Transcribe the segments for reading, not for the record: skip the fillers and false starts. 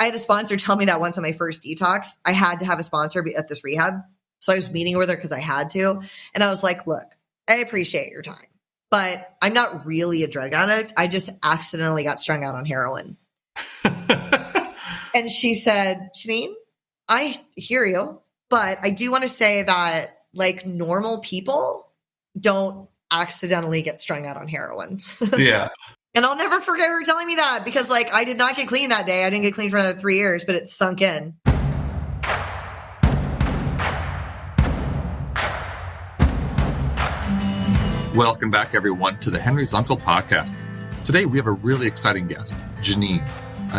I had a sponsor tell me that once on my first detox, I had to have a sponsor at this rehab. So I was meeting with her because I had to. And I was like, look, I appreciate your time, but I'm not really a drug addict. I just accidentally got strung out on heroin. And she said, Jeannine, I hear you, but I do want to say that like normal people don't accidentally get strung out on heroin. Yeah. And I'll never forget her telling me that because like I did not get clean that day. I didn't get clean for another 3 years, but it sunk in. Welcome back, everyone, to the Henry's Uncle podcast. Today, we have a really exciting guest, Jeannine.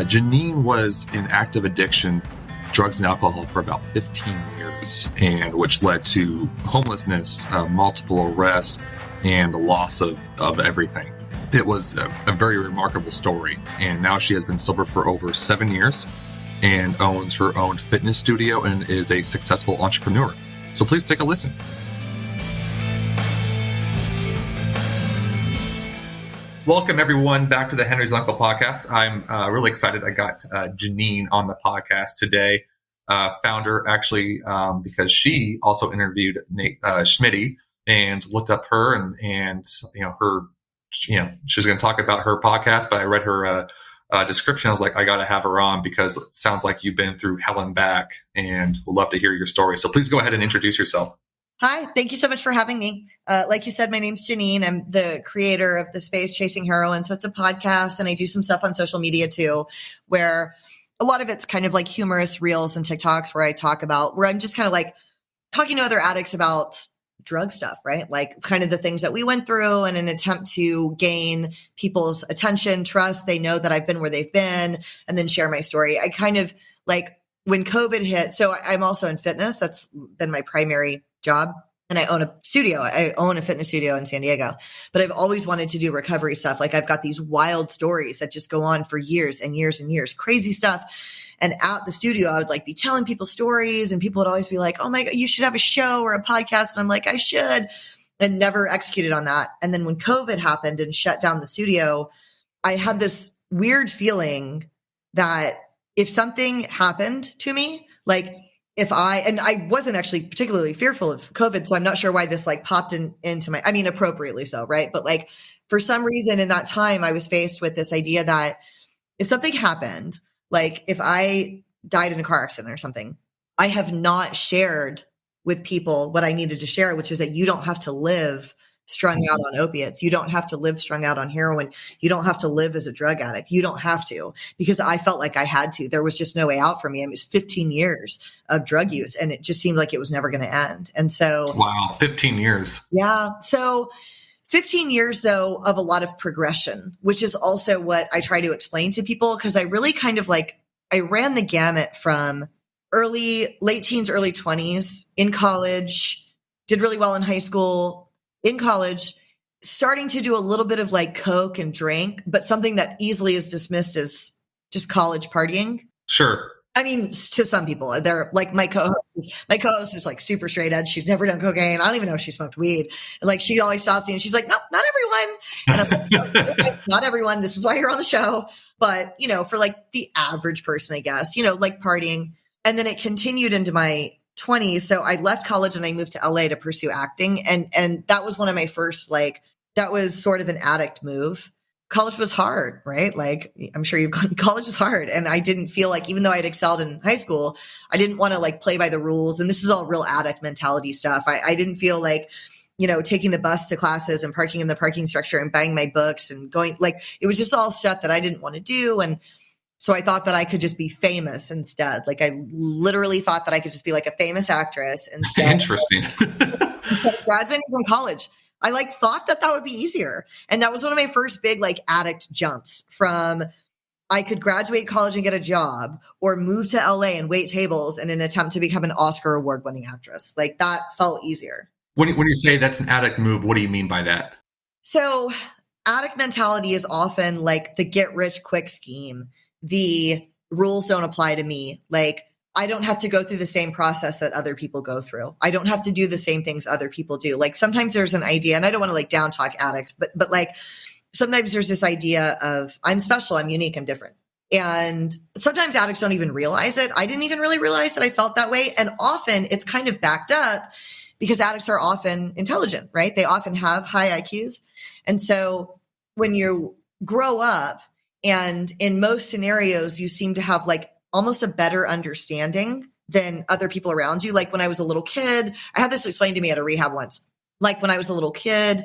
Jeannine was in active addiction, drugs and alcohol for about 15 years, and which led to homelessness, multiple arrests, and the loss of everything. It was a very remarkable story, and now she has been sober for over 7 years and owns her own fitness studio and is a successful entrepreneur. So please take a listen. Welcome, everyone, back to the Henry's Uncle podcast. I'm really excited I got Jeannine on the podcast today. Founder, actually, because she also interviewed Nate Schmitty and looked up her and her, she's going to talk about her podcast, but I read her description. I was like, I got to have her on because it sounds like you've been through hell and back and would love to hear your story. So please go ahead and introduce yourself. Hi, thank you so much for having me. Like you said, my name's Jeannine. I'm the creator of the space Chasing Heroine. So it's a podcast and I do some stuff on social media too, where a lot of it's kind of like humorous reels and TikToks where I'm just kind of like talking to other addicts about drug stuff, right? Like kind of the things that we went through in an attempt to gain people's attention, trust. They know that I've been where they've been and then share my story. I kind of like when COVID hit. So I'm also in fitness. That's been my primary job. And I own a studio. I own a fitness studio in San Diego, but I've always wanted to do recovery stuff. Like I've got these wild stories that just go on for years and years and years, crazy stuff. And at the studio, I would like be telling people stories and people would always be like, oh my God, you should have a show or a podcast. And I'm like, I should, and never executed on that. And then when COVID happened and shut down the studio, I had this weird feeling that if something happened to me, like I wasn't actually particularly fearful of COVID, so I'm not sure why this like popped into my, I mean, appropriately so, right? But like for some reason in that time, I was faced with this idea that if something happened, like if I died in a car accident or something, I have not shared with people what I needed to share, which is that you don't have to live strung out on opiates. You don't have to live strung out on heroin. You don't have to live as a drug addict. You don't have to, because I felt like I had to. There was just no way out for me. I mean, it was 15 years of drug use and it just seemed like it was never going to end. And so, wow, 15 years. Yeah. So 15 years though of a lot of progression, which is also what I try to explain to people. Cause I really kind of like, I ran the gamut from late teens, early 20s in college, did really well in high school, in college, starting to do a little bit of like coke and drink, but something that easily is dismissed as just college partying. Sure. I mean, to some people, they're like my co-host is like super straight edge. She's never done cocaine. I don't even know if she smoked weed. And like, she always stops me and she's like, nope, not everyone. And I'm like, no, okay, not everyone. This is why you're on the show. But, for like the average person, I guess, like partying. And then it continued into my 20s. So I left college and I moved to LA to pursue acting. And that was one of my first, that was sort of an addict move. College was hard, right? Like I'm sure college is hard. And I didn't feel like, even though I had excelled in high school, I didn't want to like play by the rules. And this is all real addict mentality stuff. I didn't feel like, taking the bus to classes and parking in the parking structure and buying my books and going, like, it was just all stuff that I didn't want to do. And so I thought that I could just be famous instead. Like I literally thought that I could just be like a famous actress instead. Interesting. Instead of graduating from college. I thought that would be easier. And that was one of my first big addict jumps from I could graduate college and get a job or move to LA and wait tables in an attempt to become an Oscar award winning actress. Like that felt easier. When you say that's an addict move, what do you mean by that? So addict mentality is often like the get rich quick scheme. The rules don't apply to me. Like I don't have to go through the same process that other people go through. I don't have to do the same things other people do. Like sometimes there's an idea, and I don't want to down talk addicts, but like sometimes there's this idea of I'm special, I'm unique, I'm different. And sometimes addicts don't even realize it. I didn't even really realize that I felt that way. And often it's kind of backed up because addicts are often intelligent, right? They often have high IQs. And so when you grow up and in most scenarios, you seem to have like almost a better understanding than other people around you. Like when I was a little kid, I had this explained to me at a rehab once. Like when I was a little kid,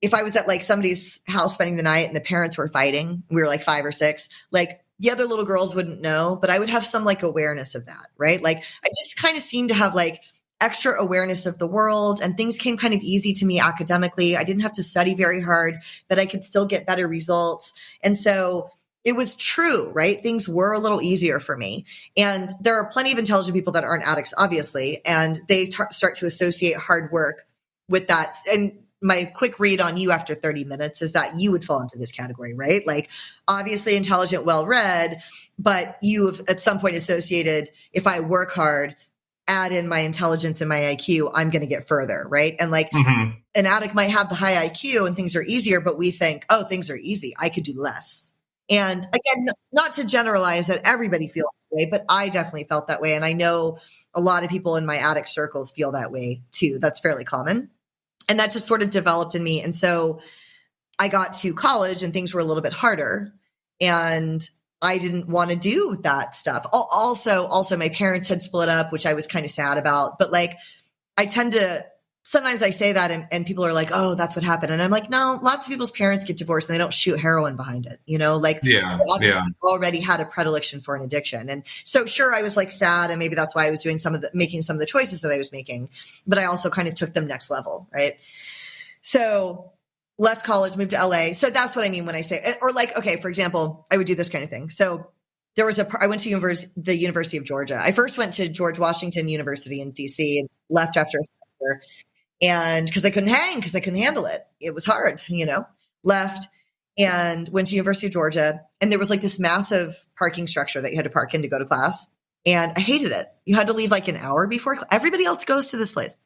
if I was at like somebody's house spending the night and the parents were fighting, we were like 5 or 6, like the other little girls wouldn't know, but I would have some like awareness of that, right? Like I just kind of seemed to have like extra awareness of the world, and things came kind of easy to me academically. I didn't have to study very hard, but I could still get better results. And so it was true, right? Things were a little easier for me. And there are plenty of intelligent people that aren't addicts, obviously, and they start to associate hard work with that. And my quick read on you after 30 minutes is that you would fall into this category, right? Like obviously intelligent, well-read, but you have at some point associated, if I work hard, add in my intelligence and my IQ, I'm going to get further, right? And like an addict might have the high IQ and things are easier, but we think, oh, things are easy, I could do less. And again, not to generalize that everybody feels that way, but I definitely felt that way. And I know a lot of people in my addict circles feel that way too. That's fairly common. And that just sort of developed in me. And so I got to college and things were a little bit harder and I didn't want to do that stuff. Also my parents had split up, which I was kind of sad about, but like, sometimes I say that and people are like, oh, that's what happened. And I'm like, no, lots of people's parents get divorced and they don't shoot heroin behind it. You know, like obviously already had a predilection for an addiction. And so sure, I was like sad. And maybe that's why I was doing making some of the choices that I was making, but I also kind of took them next level. Right. So left college, moved to LA. So that's what I mean when I say, or like, okay, for example, I would do this kind of thing. So I went to the University of Georgia. I first went to George Washington University in DC and left after a semester. And because I couldn't handle it. It was hard, left and went to University of Georgia. And there was like this massive parking structure that you had to park in to go to class. And I hated it. You had to leave like an hour before everybody else goes to this place.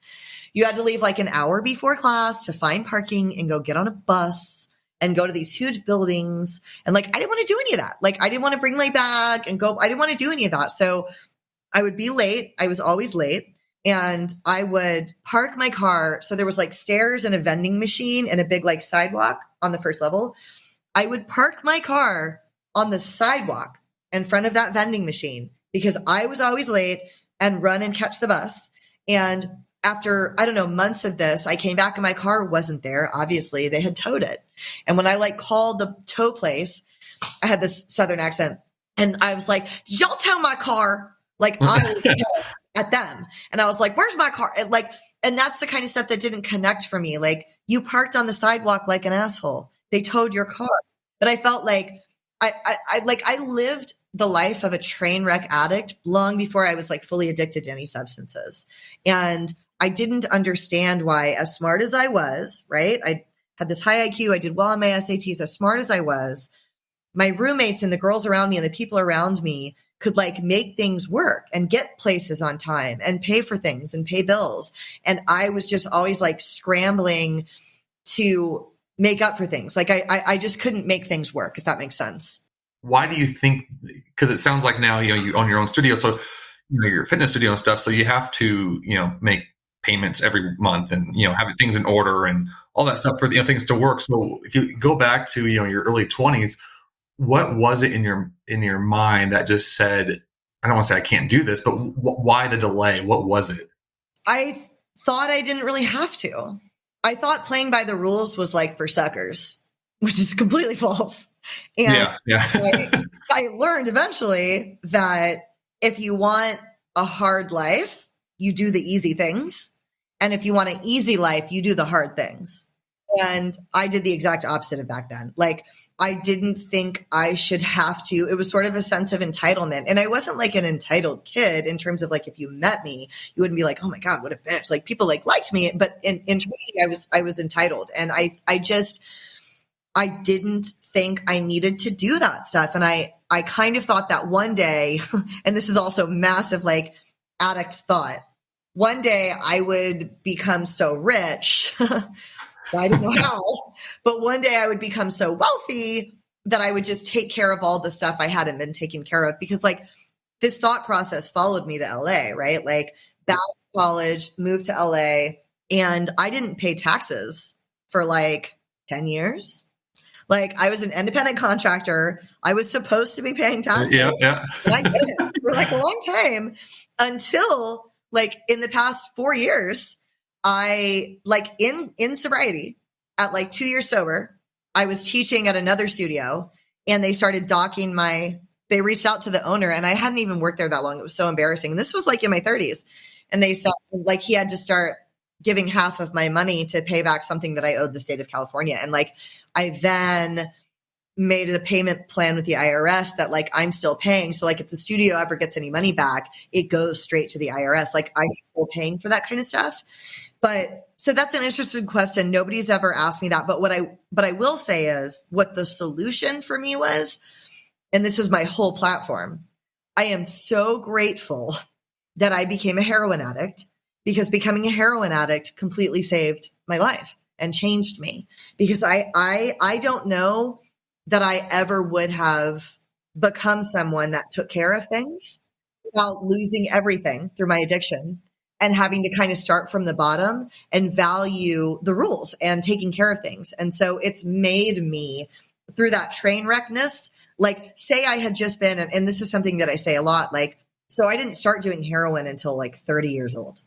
You had to leave like an hour before class to find parking and go get on a bus and go to these huge buildings. And like, I didn't want to do any of that. Like, I didn't want to bring my bag and go. I didn't want to do any of that. So I would be late. I was always late. And I would park my car. So there was like stairs and a vending machine and a big like sidewalk on the first level. I would park my car on the sidewalk in front of that vending machine because I was always late and run and catch the bus. And after, I don't know, months of this, I came back and my car wasn't there. Obviously, they had towed it. And when I like called the tow place, I had this Southern accent and I was like, did y'all tow my car? Like I was pissed at them. And I was like, where's my car? And that's the kind of stuff that didn't connect for me. Like you parked on the sidewalk like an asshole. They towed your car. But I felt like I lived the life of a train wreck addict long before I was like fully addicted to any substances. And I didn't understand why, as smart as I was, right? I had this high IQ. I did well on my SATs. As smart as I was, my roommates and the girls around me and the people around me could like make things work and get places on time and pay for things and pay bills. And I was just always like scrambling to make up for things. Like I just couldn't make things work, if that makes sense. Why do you think, because it sounds like now, you own your own studio. So, your fitness studio and stuff. So you have to, make payments every month and, have things in order and all that stuff for, things to work. So if you go back to, your early 20s, what was it in your mind that just said, I don't want to say I can't do this, but why the delay? What was it? I thought I didn't really have to. I thought playing by the rules was like for suckers, which is completely false. And I learned eventually that if you want a hard life, you do the easy things. And if you want an easy life, you do the hard things. And I did the exact opposite of back then. Like, I didn't think I should have to. It was sort of a sense of entitlement. And I wasn't like an entitled kid in terms of like, if you met me, you wouldn't be like, oh my God, what a bitch. Like people like liked me, but in training, I was entitled. And I didn't think I needed to do that stuff. And I kind of thought that one day, and this is also massive, like addict thought, one day I would become so rich. I didn't know how, but one day I would become so wealthy that I would just take care of all the stuff I hadn't been taken care of, because like this thought process followed me to LA, right? Like back to college, moved to LA, and I didn't pay taxes for like 10 years. Like I was an independent contractor. I was supposed to be paying taxes. Yeah. And I didn't for like a long time until like in the past 4 years, I like in sobriety at like 2 years sober, I was teaching at another studio and they started docking they reached out to the owner and I hadn't even worked there that long. It was so embarrassing. And this was like in my 30s. And they said like he had to start giving half of my money to pay back something that I owed the state of California. And like, I then made it a payment plan with the IRS that like I'm still paying. So like if the studio ever gets any money back, it goes straight to the IRS. Like I'm still paying for that kind of stuff. But so that's an interesting question. Nobody's ever asked me that. But what I will say is what the solution for me was, and this is my whole platform. I am so grateful that I became a heroin addict, because becoming a heroin addict completely saved my life and changed me, because I don't know that I ever would have become someone that took care of things without losing everything through my addiction and having to kind of start from the bottom and value the rules and taking care of things. And so it's made me through that train wreckness, like say I had just been, and this is something that I say a lot, like, so I didn't start doing heroin until like 30 years old.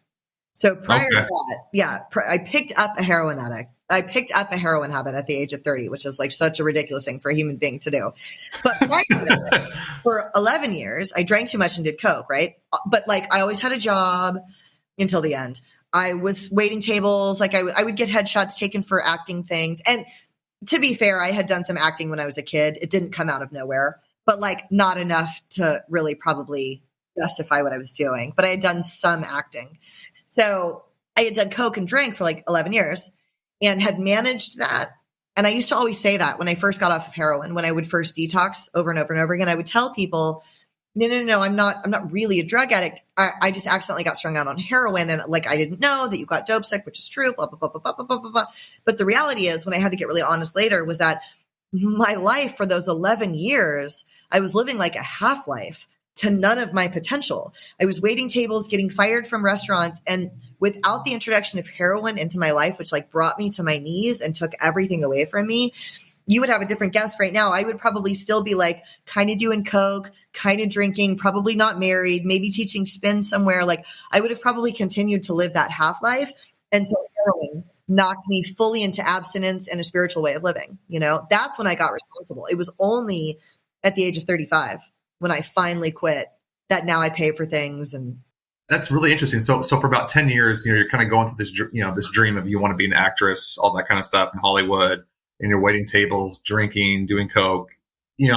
So prior to that, I picked up a heroin addict. I picked up a heroin habit at the age of 30, which is like such a ridiculous thing for a human being to do. But prior to that, for 11 years, I drank too much and did coke, right? But like I always had a job until the end. I was waiting tables. Like I would get headshots taken for acting things. And to be fair, I had done some acting when I was a kid. It didn't come out of nowhere, but like not enough to really probably justify what I was doing. But I had done some acting. So I had done coke and drank for like 11 years and had managed that. And I used to always say that when I first got off of heroin, when I would first detox over and over and over again, I would tell people, no, I'm not really a drug addict. I just accidentally got strung out on heroin. And like, I didn't know that you got dope sick, which is true, blah, blah, blah, blah, blah, blah, blah, blah. But the reality is, when I had to get really honest later, was that my life for those 11 years, I was living like a half life to none of my potential. I was waiting tables, getting fired from restaurants. And without the introduction of heroin into my life, which like brought me to my knees and took everything away from me, you would have a different guess right now. I would probably still be like kind of doing coke, kind of drinking, probably not married, maybe teaching spin somewhere. Like I would have probably continued to live that half life until heroin knocked me fully into abstinence and a spiritual way of living. You know, that's when I got responsible. It was only at the age of 35 when I finally quit that now I pay for things. And that's really interesting. So for about 10 years, you're kind of going through this, this dream of you want to be an actress, all that kind of stuff in Hollywood, and you're waiting tables, drinking, doing coke,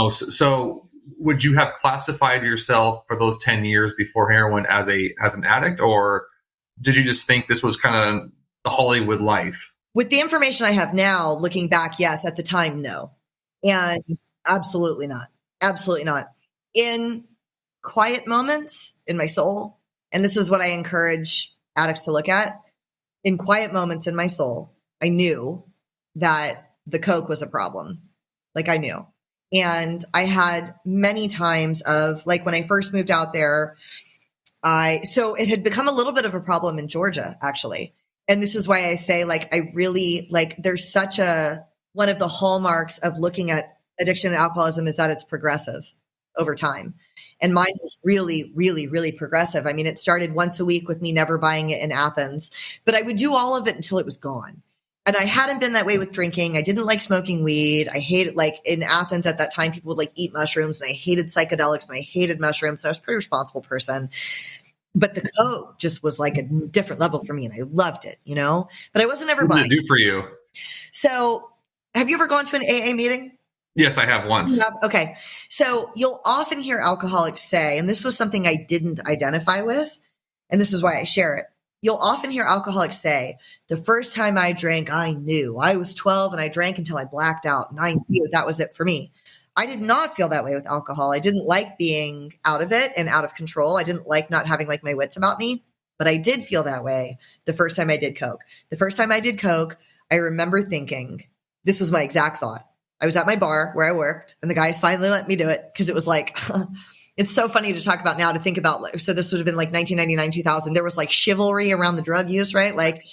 so would you have classified yourself for those 10 years before heroin as an addict, or did you just think this was kind of the Hollywood life? With the information I have now, looking back, yes. At the time, no. And absolutely not. Absolutely not. In quiet moments in my soul, and this is what I encourage addicts to look at, in quiet moments in my soul, I knew that the coke was a problem. Like I knew. And I had many times of like when I first moved out there, so it had become a little bit of a problem in Georgia, actually. And this is why I say, like, I really like, there's such one of the hallmarks of looking at addiction and alcoholism is that it's progressive over time. And mine was really, really, really progressive. I mean, it started once a week with me never buying it in Athens, but I would do all of it until it was gone. And I hadn't been that way with drinking. I didn't like smoking weed. I hated, like in Athens at that time, people would like eat mushrooms, and I hated psychedelics and I hated mushrooms. So I was a pretty responsible person. But the coke just was like a different level for me, and I loved it, but I wasn't ever buying. What did it do for you? So have you ever gone to an AA meeting? Yes, I have once. Okay. So you'll often hear alcoholics say, and this was something I didn't identify with, and this is why I share it. You'll often hear alcoholics say, the first time I drank, I knew. I was 12 and I drank until I blacked out, and I knew that was it for me. I did not feel that way with alcohol. I didn't like being out of it and out of control. I didn't like not having like my wits about me, but I did feel that way the first time I did coke. The first time I did coke, I remember thinking, this was my exact thought. I was at my bar where I worked, and the guys finally let me do it because it was like, it's so funny to talk about now, to think about. So this would have been like 1999, 2000. There was like chivalry around the drug use, right? Like,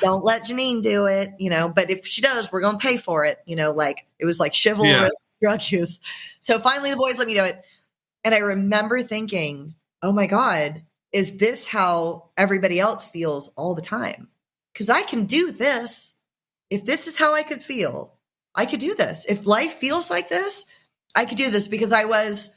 don't let Jeannine do it, but if she does, we're going to pay for it. Like it was like chivalrous drug use. So finally the boys let me do it. And I remember thinking, oh my God, is this how everybody else feels all the time? Because I can do this. If this is how I could feel, I could do this. If life feels like this, I could do this, because I was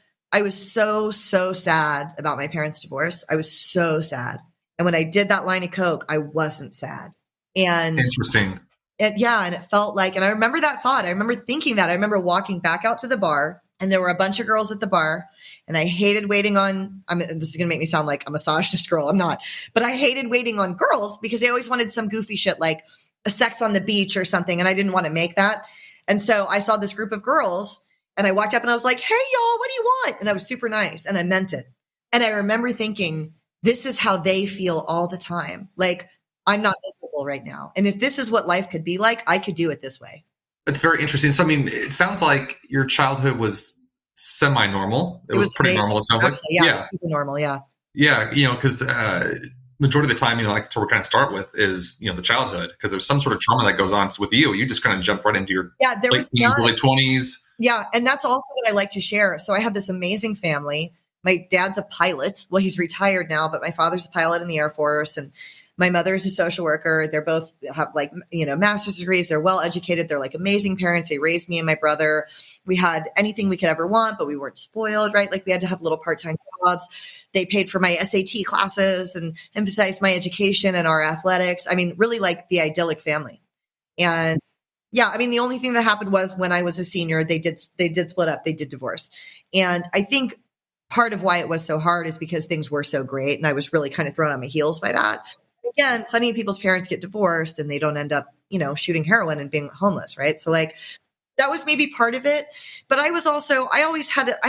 so sad about my parents' divorce. I was so sad. And when I did that line of coke, I wasn't sad. And interesting. And it felt like, and I remember that thought. I remember thinking that. I remember walking back out to the bar, and there were a bunch of girls at the bar, and I hated waiting on, this is going to make me sound like a misogynist girl. I'm not, but I hated waiting on girls because they always wanted some goofy shit like a sex on the beach or something. And I didn't want to make that. And so I saw this group of girls, and I walked up and I was like, hey y'all, what do you want? And I was super nice, and I meant it. And I remember thinking, this is how they feel all the time. Like, I'm not miserable right now. And if this is what life could be like, I could do it this way. It's very interesting. So, it sounds like your childhood was semi-normal. It was pretty normal. It sounds like. Yeah, it was super normal. Yeah. Yeah. Because majority of the time, like to kind of start with is, the childhood, because there's some sort of trauma that goes on with you. You just kind of jump right into your late teens, early 20s. Yeah. And that's also what I like to share. So I had this amazing family. My dad's a pilot. Well, he's retired now, but my father's a pilot in the Air Force, and my mother's a social worker. They're both have master's degrees. They're well educated. They're like amazing parents. They raised me and my brother. We had anything we could ever want, but we weren't spoiled, right? Like we had to have little part-time jobs. They paid for my SAT classes and emphasized my education and our athletics. Really like the idyllic family. And the only thing that happened was when I was a senior, they did split up. They did divorce. And I think part of why it was so hard is because things were so great, and I was really kind of thrown on my heels by that. Again, plenty of people's parents get divorced and they don't end up, shooting heroin and being homeless, right? So like that was maybe part of it. But I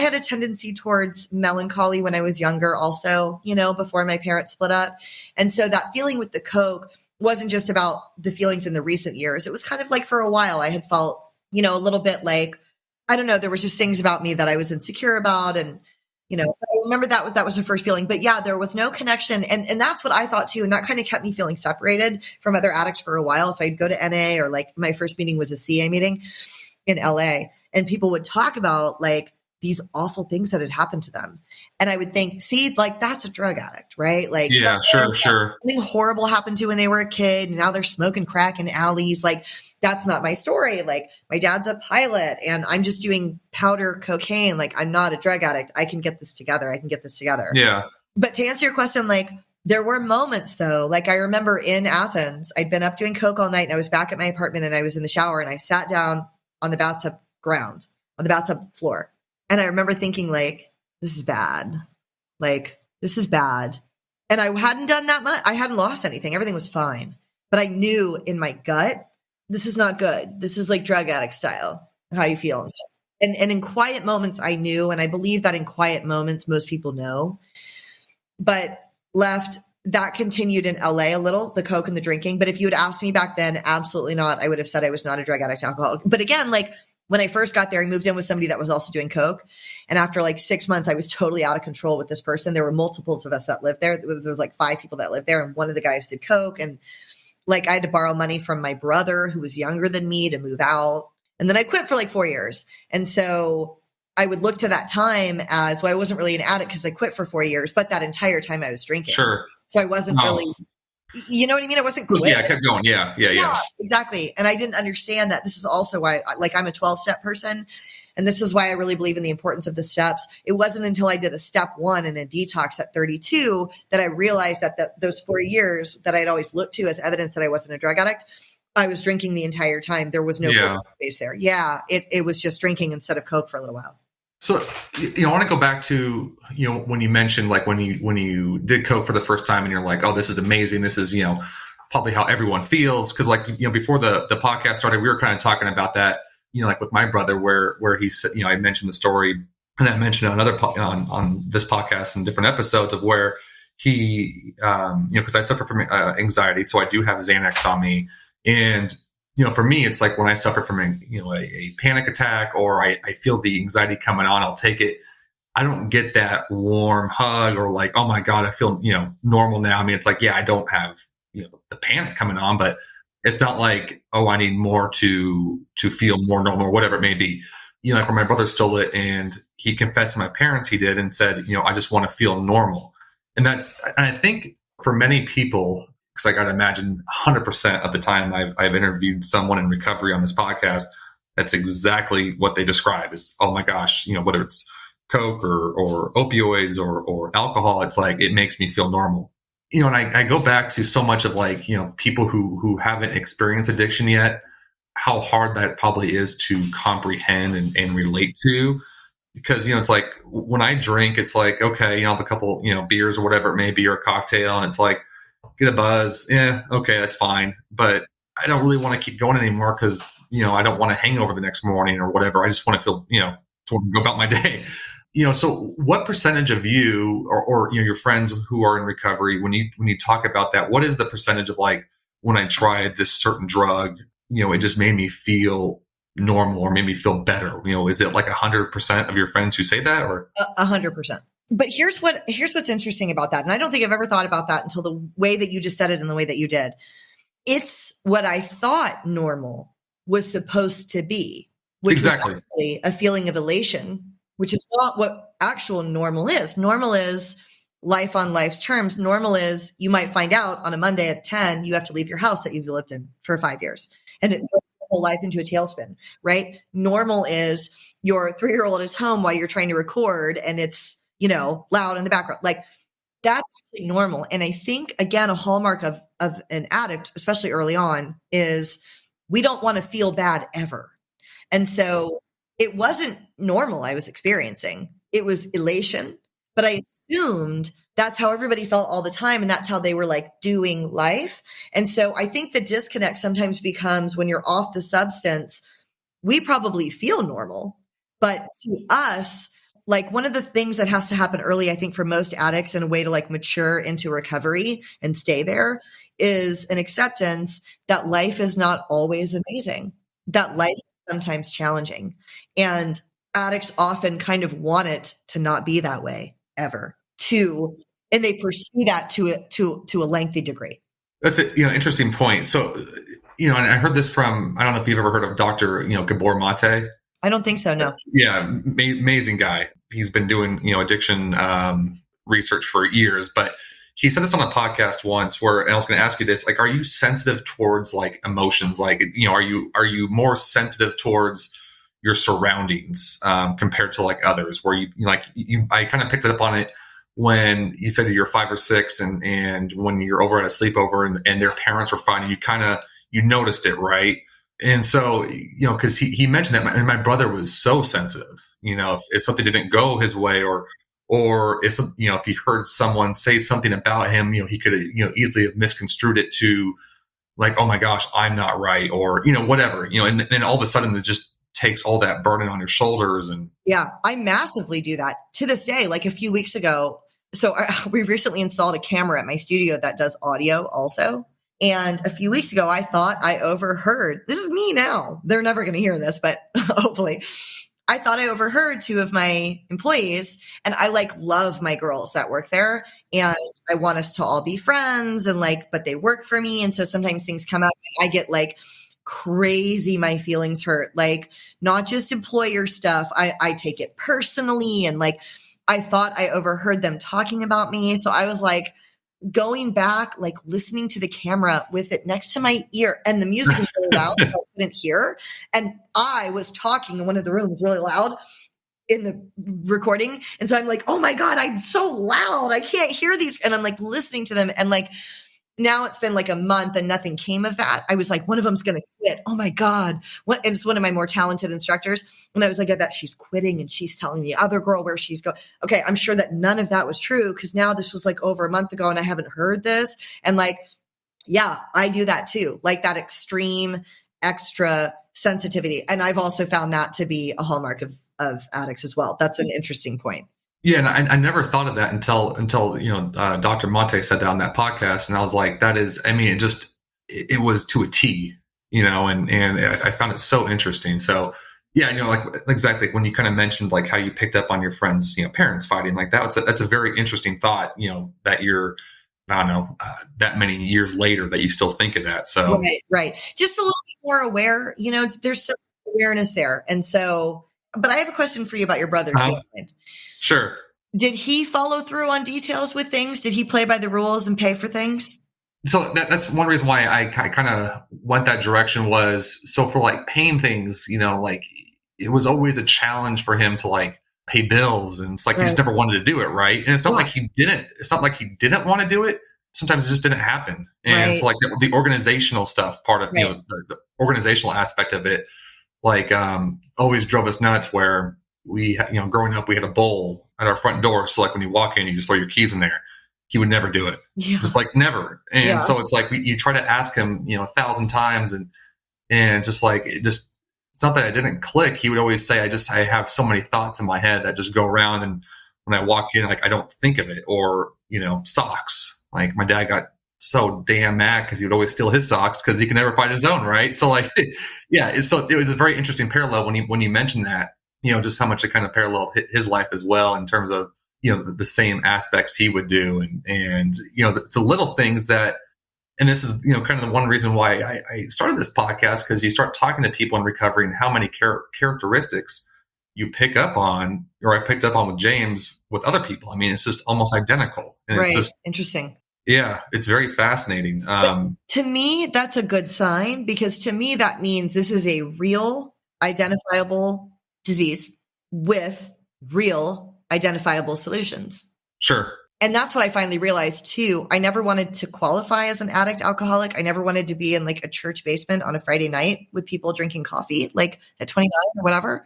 had a tendency towards melancholy when I was younger also, before my parents split up. And so that feeling with the coke wasn't just about the feelings in the recent years. It was kind of like for a while I had felt, a little bit like, I don't know, there was just things about me that I was insecure about. And I remember that was the first feeling, but there was no connection. And that's what I thought too. And that kind of kept me feeling separated from other addicts for a while. If I'd go to NA, or like my first meeting was a CA meeting in LA, and people would talk about like these awful things that had happened to them. And I would think, see, like that's a drug addict, right? Like, yeah, sure. Something horrible happened to when they were a kid, and now they're smoking crack in alleys. Like, that's not my story. Like, my dad's a pilot and I'm just doing powder cocaine. Like, I'm not a drug addict. I can get this together. Yeah. But to answer your question, like, there were moments though. Like, I remember in Athens, I'd been up doing coke all night, and I was back at my apartment, and I was in the shower, and I sat down on the bathtub floor. And I remember thinking, like, this is bad. Like, this is bad. And I hadn't done that much. I hadn't lost anything. Everything was fine. But I knew in my gut, this is not good. This is like drug addict style, how you feel. And in quiet moments, I knew, and I believe that in quiet moments, most people know. But that continued in LA a little, the coke and the drinking. But if you had asked me back then, absolutely not. I would have said I was not a drug addict, alcoholic. But again, like, when I first got there, I moved in with somebody that was also doing coke. And after like 6 months, I was totally out of control with this person. There were multiples of us that lived there. There was like 5 people that lived there. And one of the guys did coke. And like, I had to borrow money from my brother, who was younger than me, to move out. And then I quit for like 4 years. And so I would look to that time as, well, I wasn't really an addict because I quit for 4 years, but that entire time I was drinking. Sure. So I wasn't really, you know what I mean? I wasn't quitting. Yeah, I kept going. Yeah. Exactly. And I didn't understand that. This is also why, like, I'm a 12-step person. And this is why I really believe in the importance of the steps. It wasn't until I did a step 1 and a detox at 32 that I realized that those 4 years that I'd always looked to as evidence that I wasn't a drug addict, I was drinking the entire time. There was no space there. Yeah. It was just drinking instead of coke for a little while. So, I want to go back to, when you mentioned, like, when you did coke for the first time and you're like, oh, this is amazing. This is, probably how everyone feels. Cause like, before the podcast started, we were kind of talking about that, like with my brother, where he said, I mentioned the story, and I mentioned on on this podcast and different episodes of where he, cause I suffer from anxiety. So I do have Xanax on me, and For me, it's like when I suffer from a panic attack, or I feel the anxiety coming on, I'll take it. I don't get that warm hug or like, oh my God, I feel, normal now. I mean, it's like, yeah, I don't have, the panic coming on, but it's not like, oh, I need more to feel more normal or whatever it may be. Like when my brother stole it and he confessed to my parents, he did, and said, I just want to feel normal. And I think for many people, because I got to imagine 100% of the time I've interviewed someone in recovery on this podcast, that's exactly what they describe is, oh my gosh, whether it's Coke or opioids or alcohol, it's like, it makes me feel normal. And I go back to so much of like, people who haven't experienced addiction yet, how hard that probably is to comprehend and relate to. Because, it's like when I drink, it's like, okay, I'll have a couple, beers or whatever it may be, or a cocktail. And it's like, get a buzz. Yeah. Okay. That's fine. But I don't really want to keep going anymore because, I don't want to hangover the next morning or whatever. I just want to feel, just want to go about my day. So what percentage of you or your friends who are in recovery, when you talk about that, what is the percentage of like, when I tried this certain drug, it just made me feel normal or made me feel better? Is it like 100% of your friends who say that, or 100%? But here's what's interesting about that. And I don't think I've ever thought about that until the way that you just said it and the way that you did. It's what I thought normal was supposed to be, which exactly. was actually a feeling of elation, which is not what actual normal is. Normal is life on life's terms. Normal is you might find out on a Monday at 10, you have to leave your house that you've lived in for 5 years. And it throws your whole life into a tailspin, right? Normal is your 3-year-old is home while you're trying to record and it's, loud in the background. Like that's actually normal. And I think, again, a hallmark of an addict, especially early on, is we don't want to feel bad ever. And so it wasn't normal I was experiencing. It was elation, but I assumed that's how everybody felt all the time. And that's how they were like doing life. And so I think the disconnect sometimes becomes when you're off the substance, we probably feel normal, but to us, like one of the things that has to happen early, I think for most addicts in a way to like mature into recovery and stay there is an acceptance that life is not always amazing, that life is sometimes challenging. And addicts often kind of want it to not be that way ever and they pursue that to a lengthy degree. That's an interesting point. So, and I heard this from, I don't know if you've ever heard of Dr. Gabor Mate. I don't think so. No. Yeah. Amazing guy. He's been doing, addiction research for years, but he said this on a podcast once and I was going to ask you this, like, are you sensitive towards like emotions? Like, are you more sensitive towards your surroundings compared to like others where I kind of picked it up on it when you said that you're 5 or 6 and when you're over at a sleepover and their parents were fine, you noticed it, right? And so, because he mentioned that, and my brother was so sensitive, if something didn't go his way or if, if he heard someone say something about him, he could, easily have misconstrued it to like, oh my gosh, I'm not right. Or, whatever, and then all of a sudden it just takes all that burden on your shoulders. And yeah, I massively do that to this day. Like a few weeks ago, we recently installed a camera at my studio that does audio also. And a few weeks ago, I thought I overheard, this is me now. They're never going to hear this, but hopefully I thought I overheard 2 of my employees, and I like love my girls that work there. And I want us to all be friends and but they work for me. And so sometimes things come up and I get like crazy. My feelings hurt, like not just employer stuff. I take it personally. And I thought I overheard them talking about me. So I was like, going back, like listening to the camera with it next to my ear, and the music was really loud, so I couldn't hear. And I was talking in one of the rooms really loud in the recording. And so I'm like, oh my God, I'm so loud. I can't hear these. And I'm like listening to them. And now it's been like a month and nothing came of that. I was like, one of them's going to quit. Oh my God. And it's one of my more talented instructors. And I was like, I bet she's quitting and she's telling the other girl where she's going. Okay. I'm sure that none of that was true because now this was like over a month ago and I haven't heard this. And yeah, I do that too. Like that extreme extra sensitivity. And I've also found that to be a hallmark of addicts as well. That's an interesting point. Yeah, and I never thought of that until Dr. Monte said that on that podcast, and I was like, that is, I mean, it was to a T. and I found it so interesting. So yeah, like exactly when you kind of mentioned like how you picked up on your friends, parents fighting like that. That's a very interesting thought, that you're, I don't know, that many years later that you still think of that. So right. Just a little bit more aware, there's some awareness there. And so, but I have a question for you about your brother. Sure. Did he follow through on details with things? Did he play by the rules and pay for things? So that's one reason why I kind of went that direction was so for like paying things, like it was always a challenge for him to like pay bills. And it's like, he just never wanted to do it. Right. And it's not like he didn't want to do it. Sometimes it just didn't happen. And so like the organizational stuff, part of, the organizational aspect of it, like, always drove us nuts where we, growing up, we had a bowl at our front door. So like when you walk in, you just throw your keys in there. He would never do it. Just like never. And so it's like, you try to ask him, 1,000 times and just like, it's not that I didn't click. He would always say, I have so many thoughts in my head that just go around. And when I walk in, like, I don't think of it. Or, socks. Like my dad got so damn mad because he would always steal his socks because he could never find his own. Right. So like, so it was a very interesting parallel when you mentioned that, just how much it kind of paralleled his life as well in terms of, the same aspects he would do. And it's the little things that, and this is, kind of the one reason why I started this podcast, because you start talking to people in recovery and how many characteristics you pick up on, or I picked up on with James with other people. I mean, it's just almost identical. And right. It's just, interesting. Yeah. It's very fascinating. To me, that's a good sign, because to me, that means this is a real identifiable disease with real identifiable solutions. Sure. And that's what I finally realized too. I never wanted to qualify as an addict alcoholic. I never wanted to be in like a church basement on a Friday night with people drinking coffee, like at 29 or whatever.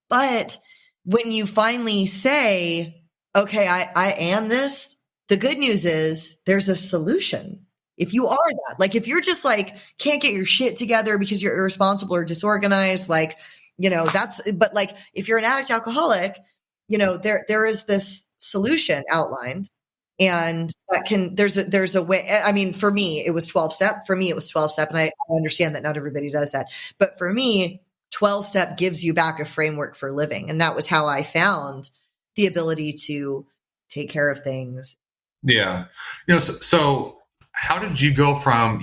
But when you finally say, okay, I am this, the good news is there's a solution. If you are that, like, if you're just like, can't get your shit together because you're irresponsible or disorganized, like, but like, if you're an addict alcoholic, there is this solution outlined, and that there's a way. I mean, for me, it was 12-step. And I understand that not everybody does that. But for me, 12-step gives you back a framework for living. And that was how I found the ability to take care of things. Yeah. So how did you go from,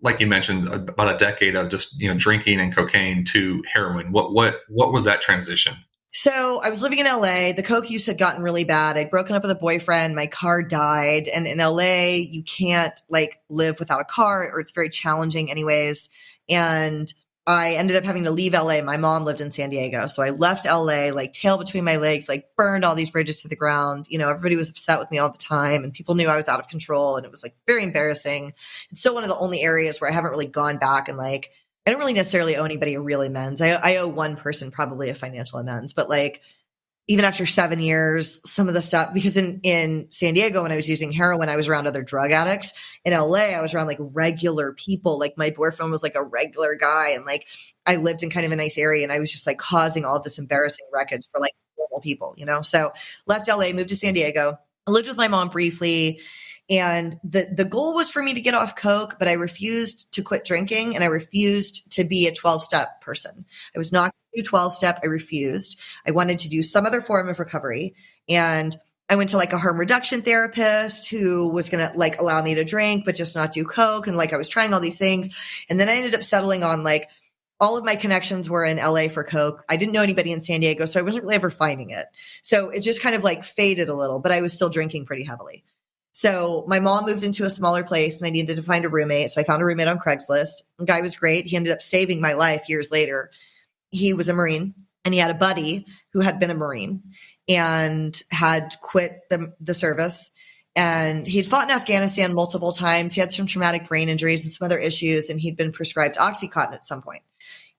like you mentioned, about a decade of just, drinking and cocaine to heroin? What was that transition? So I was living in LA. The coke use had gotten really bad. I'd broken up with a boyfriend. My car died. And in LA, you can't like live without a car, or it's very challenging anyways. And I ended up having to leave LA. My mom lived in San Diego. So I left LA, like tail between my legs, like burned all these bridges to the ground. Everybody was upset with me all the time, and people knew I was out of control, and it was like very embarrassing. It's still one of the only areas where I haven't really gone back and like, I don't really necessarily owe anybody a real amends. I owe one person probably a financial amends, but like even after 7 years, some of the stuff, because in San Diego, when I was using heroin, I was around other drug addicts. In LA, I was around like regular people. Like my boyfriend was like a regular guy, and like I lived in kind of a nice area, and I was just like causing all this embarrassing wreckage for like normal people, So left LA, moved to San Diego. I lived with my mom briefly. And the goal was for me to get off coke, but I refused to quit drinking, and I refused to be a 12-step person. I was not going to do 12-step. I refused. I wanted to do some other form of recovery. And I went to like a harm reduction therapist who was going to like allow me to drink, but just not do coke. And like I was trying all these things. And then I ended up settling on like all of my connections were in LA for coke. I didn't know anybody in San Diego, so I wasn't really ever finding it. So it just kind of like faded a little, but I was still drinking pretty heavily. So my mom moved into a smaller place, and I needed to find a roommate. So I found a roommate on Craigslist. The guy was great. He ended up saving my life years later. He was a Marine, and he had a buddy who had been a Marine and had quit the service. And he'd fought in Afghanistan multiple times. He had some traumatic brain injuries and some other issues, and he'd been prescribed Oxycontin at some point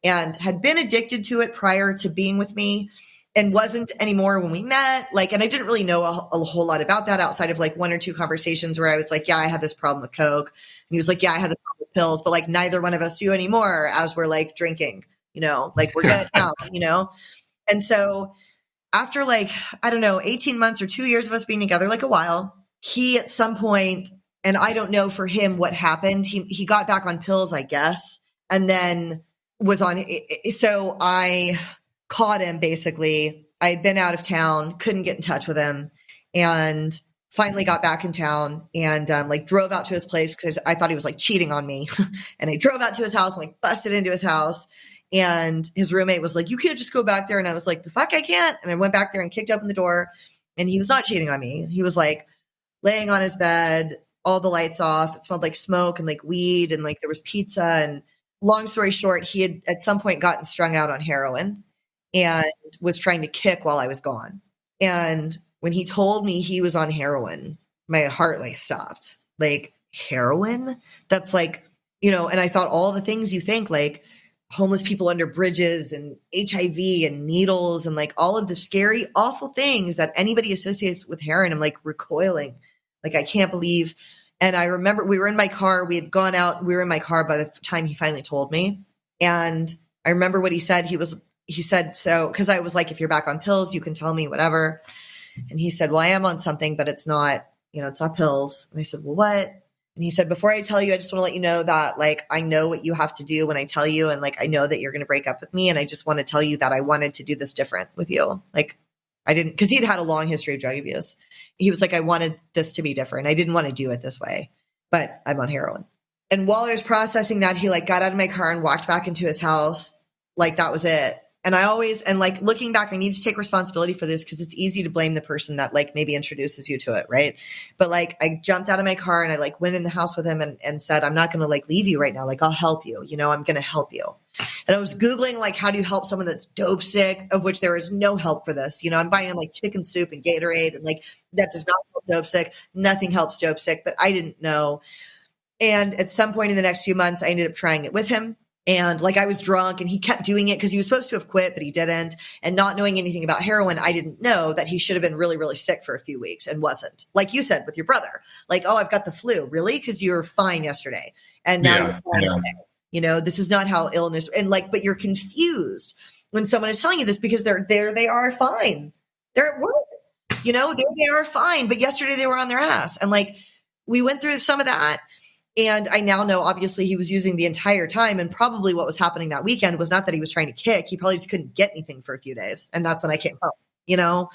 and had been addicted to it prior to being with me, and wasn't anymore when we met. Like, and I didn't really know a whole lot about that outside of like one or two conversations where I was like, yeah, I had this problem with coke. And he was like, yeah, I had this problem with pills, but like neither one of us do anymore as we're like drinking, like we're good now, And so after like, I don't know, 18 months or 2 years of us being together, like a while, he at some point, and I don't know for him what happened. He got back on pills, I guess. and then so I caught him basically. I had been out of town, couldn't get in touch with him, and finally got back in town and like drove out to his place because I thought he was like cheating on me. And I drove out to his house and like busted into his house. And his roommate was like, you can't just go back there. And I was like, the fuck I can't. And I went back there and kicked open the door, and he was not cheating on me. He was like laying on his bed, all the lights off. It smelled like smoke and like weed, and like there was pizza. And long story short, he had at some point gotten strung out on heroin and was trying to kick while I was gone. And when he told me he was on heroin, my heart like stopped. Like, heroin? That's like, and I thought all the things you think, like homeless people under bridges and HIV and needles and like all of the scary, awful things that anybody associates with heroin. I'm like recoiling. Like, I can't believe. And I remember we were in my car. We had gone out. We were in my car by the time he finally told me. And I remember what he said. He said, so, because I was like, if you're back on pills, you can tell me whatever. And he said, well, I am on something, but it's not, it's not pills. And I said, well, what? And he said, before I tell you, I just want to let you know that like, I know what you have to do when I tell you. And like, I know that you're going to break up with me. And I just want to tell you that I wanted to do this different with you. Like, I didn't, because he'd had a long history of drug abuse. He was like, I wanted this to be different. I didn't want to do it this way, but I'm on heroin. And while I was processing that, he like got out of my car and walked back into his house. Like, that was it. And like looking back, I need to take responsibility for this because it's easy to blame the person that like maybe introduces you to it. Right. But like, I jumped out of my car and I like went in the house with him and said, I'm not going to like leave you right now. Like, I'll help you. I'm going to help you. And I was Googling like, how do you help someone that's dope sick, of which there is no help for this. I'm buying him like chicken soup and Gatorade, and like, that does not help dope sick. Nothing helps dope sick, but I didn't know. And at some point in the next few months, I ended up trying it with him. And like, I was drunk and he kept doing it because he was supposed to have quit, but he didn't. And not knowing anything about heroin, I didn't know that he should have been really, really sick for a few weeks and wasn't. Like you said with your brother, like, oh, I've got the flu. Really? Because you were fine yesterday. And now you're fine today. This is not how illness, and like, but you're confused when someone is telling you this because they are fine. They're at work, there they are fine. But yesterday they were on their ass. And like, we went through some of that. And I now know, obviously, he was using the entire time. And probably what was happening that weekend was not that he was trying to kick. He probably just couldn't get anything for a few days. And that's when I came home,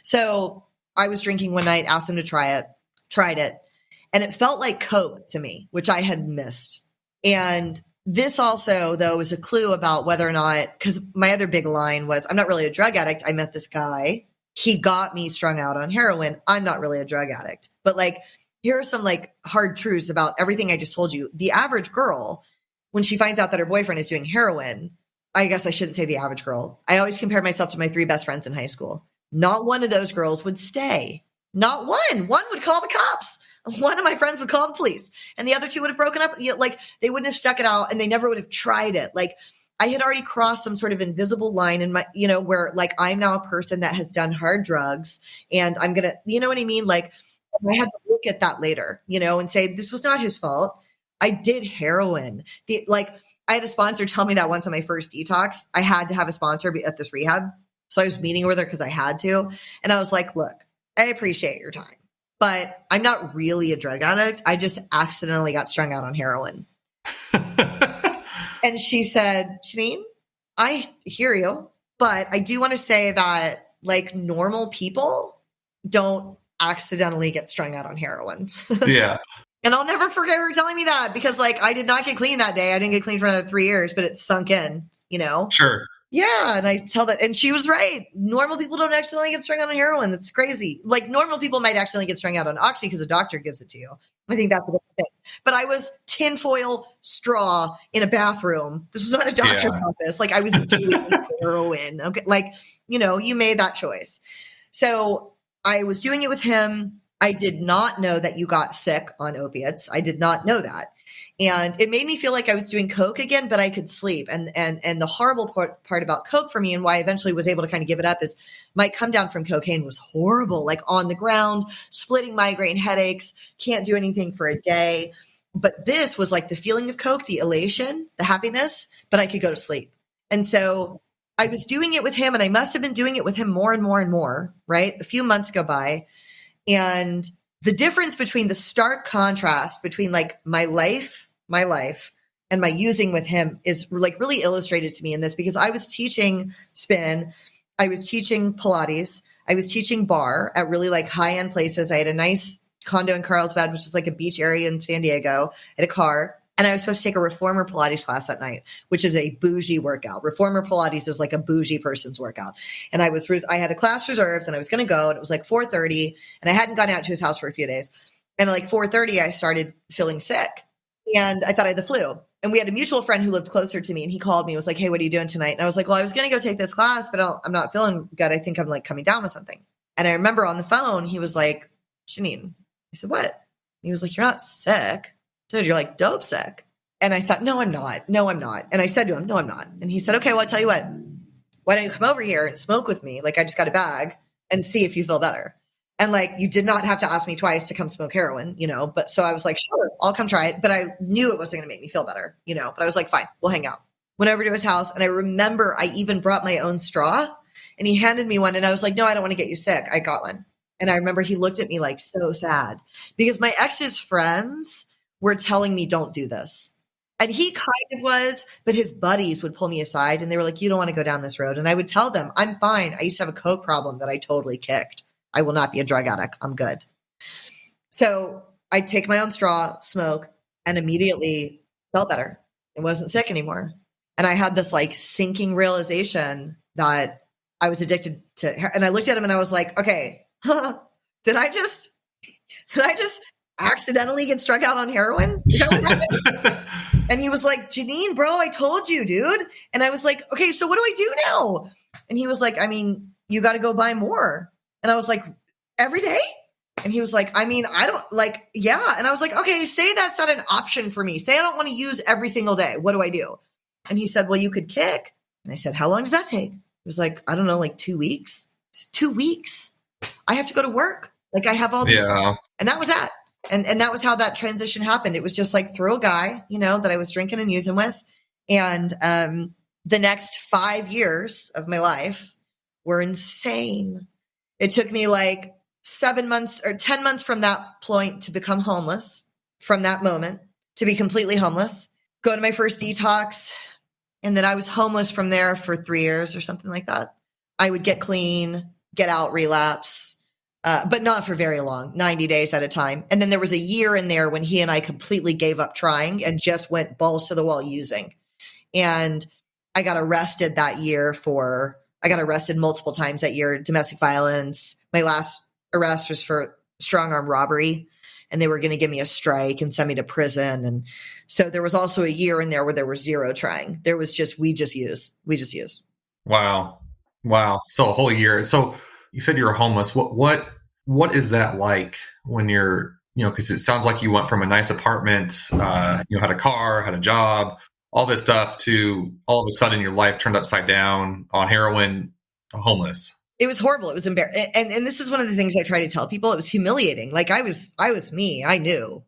So I was drinking one night, asked him to tried it. And it felt like Coke to me, which I had missed. And this also, though, is a clue about whether or not, because my other big line was, I'm not really a drug addict. I met this guy. He got me strung out on heroin. I'm not really a drug addict. But like, here are some like hard truths about everything I just told you. The average girl, when she finds out that her boyfriend is doing heroin, I guess I shouldn't say the average girl. I always compared myself to my 3 best friends in high school. Not one of those girls would stay. Not one. One would call the cops. One of my friends would call the police, and the other 2 would have broken up. Like, they wouldn't have stuck it out, and they never would have tried it. Like, I had already crossed some sort of invisible line in my, where like, I'm now a person that has done hard drugs, and I'm going to, you know what I mean? Like, I had to look at that later, and say, this was not his fault. I did heroin. I had a sponsor tell me that once on my first detox, I had to have a sponsor at this rehab. So I was meeting with her because I had to. And I was like, look, I appreciate your time, but I'm not really a drug addict. I just accidentally got strung out on heroin. And she said, Jeannine, I hear you, but I do want to say that like, normal people don't accidentally get strung out on heroin. Yeah. And I'll never forget her telling me that, because like, I did not get clean that day. I didn't get clean for another 3 years, but it sunk in, Sure. Yeah. And I tell that, and she was right. Normal people don't accidentally get strung out on heroin. That's crazy. Like, normal people might accidentally get strung out on oxy because a doctor gives it to you. I think that's a different thing. But I was tinfoil straw in a bathroom. This was not a doctor's office. Like, I was doing heroin. Okay. Like, you made that choice. So I was doing it with him. I did not know that you got sick on opiates. I did not know that. And it made me feel like I was doing Coke again, but I could sleep. And the horrible part about Coke for me, and why I eventually was able to kind of give it up, is my come down from cocaine was horrible, like on the ground, splitting migraine headaches, can't do anything for a day. But this was like the feeling of Coke, the elation, the happiness, but I could go to sleep. And so I was doing it with him, and I must have been doing it with him more and more and more, right? A few months go by, and the difference between the stark contrast between like my life and my using with him is like really illustrated to me in this, because I was teaching spin, I was teaching Pilates, I was teaching bar at really like high-end places. I had a nice condo in Carlsbad, which is like a beach area in San Diego. I had a car, and I was supposed to take a reformer Pilates class that night, which is a bougie workout. Reformer Pilates is like a bougie person's workout. And I had a class reserved, and I was going to go, and it was like 4:30, and I hadn't gone out to his house for a few days. And at like 4:30, I started feeling sick, and I thought I had the flu. And we had a mutual friend who lived closer to me, and he called me and was like, hey, what are you doing tonight? And I was like, well, I was going to go take this class, but I'm not feeling good. I think I'm like coming down with something. And I remember on the phone, he was like, Jeannine. I said, what? And he was like, you're not sick. Dude, you're like dope sick. And I thought, no, I'm not. No, I'm not. And I said to him, no, I'm not. And he said, okay, well, I'll tell you what, why don't you come over here and smoke with me? Like, I just got a bag, and see if you feel better. And like, you did not have to ask me twice to come smoke heroin, but so I was like, sure, I'll come try it. But I knew it wasn't going to make me feel better, but I was like, fine, we'll hang out. Went over to his house. And I remember I even brought my own straw, and he handed me one. And I was like, no, I don't want to get you sick. I got one. And I remember he looked at me like so sad, because my ex's friends were telling me, don't do this. And he kind of was, but his buddies would pull me aside, and they were like, you don't want to go down this road. And I would tell them, I'm fine. I used to have a coke problem that I totally kicked. I will not be a drug addict. I'm good. So I take my own straw, smoke, and immediately felt better. I wasn't sick anymore. And I had this like sinking realization that I was addicted to, and I looked at him and I was like, okay, did I just accidentally get struck out on heroin? Is that what happened? And he was like, Jeannine, bro, I told you, dude. And I was like, okay, so what do I do now? And he was like, I mean, you got to go buy more. And I was like, every day? And he was like, I mean, I don't like, yeah. And I was like, okay, say that's not an option for me. Say I don't want to use every single day. What do I do? And he said, well, you could kick. And I said, how long does that take? It was like, I don't know, like 2 weeks. 2 weeks. I have to go to work. Like I have all this. Yeah. And that was that. And that was how that transition happened. It was just like through a guy, that I was drinking and using with. And the next 5 years of my life were insane. It took me like 7 months or 10 months from that point to become homeless, from that moment to be completely homeless, go to my first detox. And then I was homeless from there for 3 years or something like that. I would get clean, get out, relapse, but not for very long, 90 days at a time. And then there was a year in there when he and I completely gave up trying and just went balls to the wall using. And I got arrested that year I got arrested multiple times that year, domestic violence. My last arrest was for strong arm robbery, and they were going to give me a strike and send me to prison. And so there was also a year in there where there was zero trying. There was just, we just use. Wow. So a whole year. So you said you were homeless. What is that like when you're, because it sounds like you went from a nice apartment, had a car, had a job, all this stuff, to all of a sudden your life turned upside down on heroin, homeless. It was horrible. It was embarrassing. And this is one of the things I try to tell people. It was humiliating. Like I was me. I knew.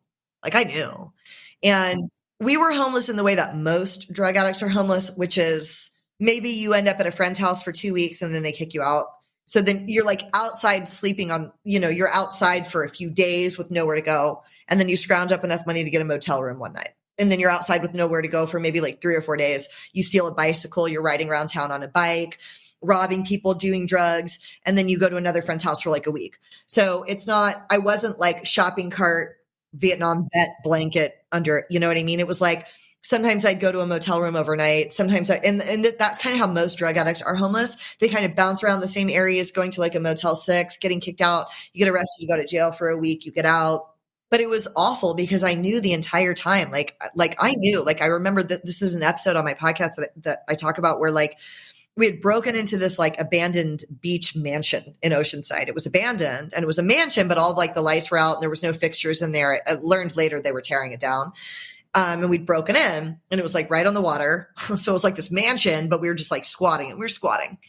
And we were homeless in the way that most drug addicts are homeless, which is maybe you end up at a friend's house for 2 weeks and then they kick you out. So then you're like outside sleeping on, you're outside for a few days with nowhere to go. And then you scrounge up enough money to get a motel room one night. And then you're outside with nowhere to go for maybe like 3 or 4 days. You steal a bicycle, you're riding around town on a bike, robbing people, doing drugs. And then you go to another friend's house for like a week. So I wasn't like shopping cart, Vietnam vet blanket under, you know what I mean? It was like, sometimes I'd go to a motel room overnight. Sometimes and that's kind of how most drug addicts are homeless. They kind of bounce around the same areas, going to like a Motel 6, getting kicked out. You get arrested, you go to jail for a week, you get out. But it was awful because I knew the entire time, like I knew, like I remember that this is an episode on my podcast that I talk about where like we had broken into this like abandoned beach mansion in Oceanside. It was abandoned and it was a mansion, but all like the lights were out and there was no fixtures in there. I learned later they were tearing it down. And we'd broken in and it was like right on the water. So it was like this mansion, but we were just like squatting and we were squatting.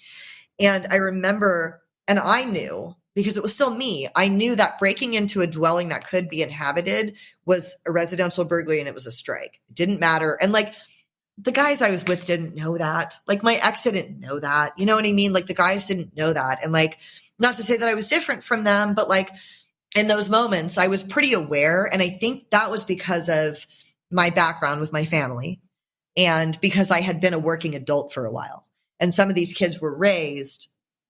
And I remember, and I knew, because it was still me, I knew that breaking into a dwelling that could be inhabited was a residential burglary and it was a strike. It didn't matter. And like the guys I was with didn't know that. Like my ex didn't know that. You know what I mean? Like the guys didn't know that. And like, not to say that I was different from them, but like in those moments I was pretty aware. And I think that was because of my background with my family and because I had been a working adult for a while. And some of these kids were raised,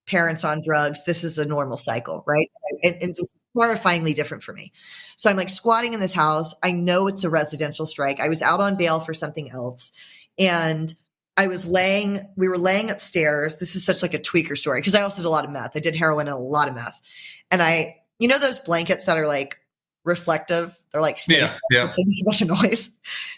parents on drugs. This is a normal cycle, right? And this is horrifyingly different for me. So I'm like squatting in this house. I know it's a residential strike. I was out on bail for something else. And we were laying upstairs. This is such like a tweaker story because I also did a lot of meth. I did heroin and a lot of meth. And you know those blankets that are like reflective? They're like space blankets. They make a bunch of noise.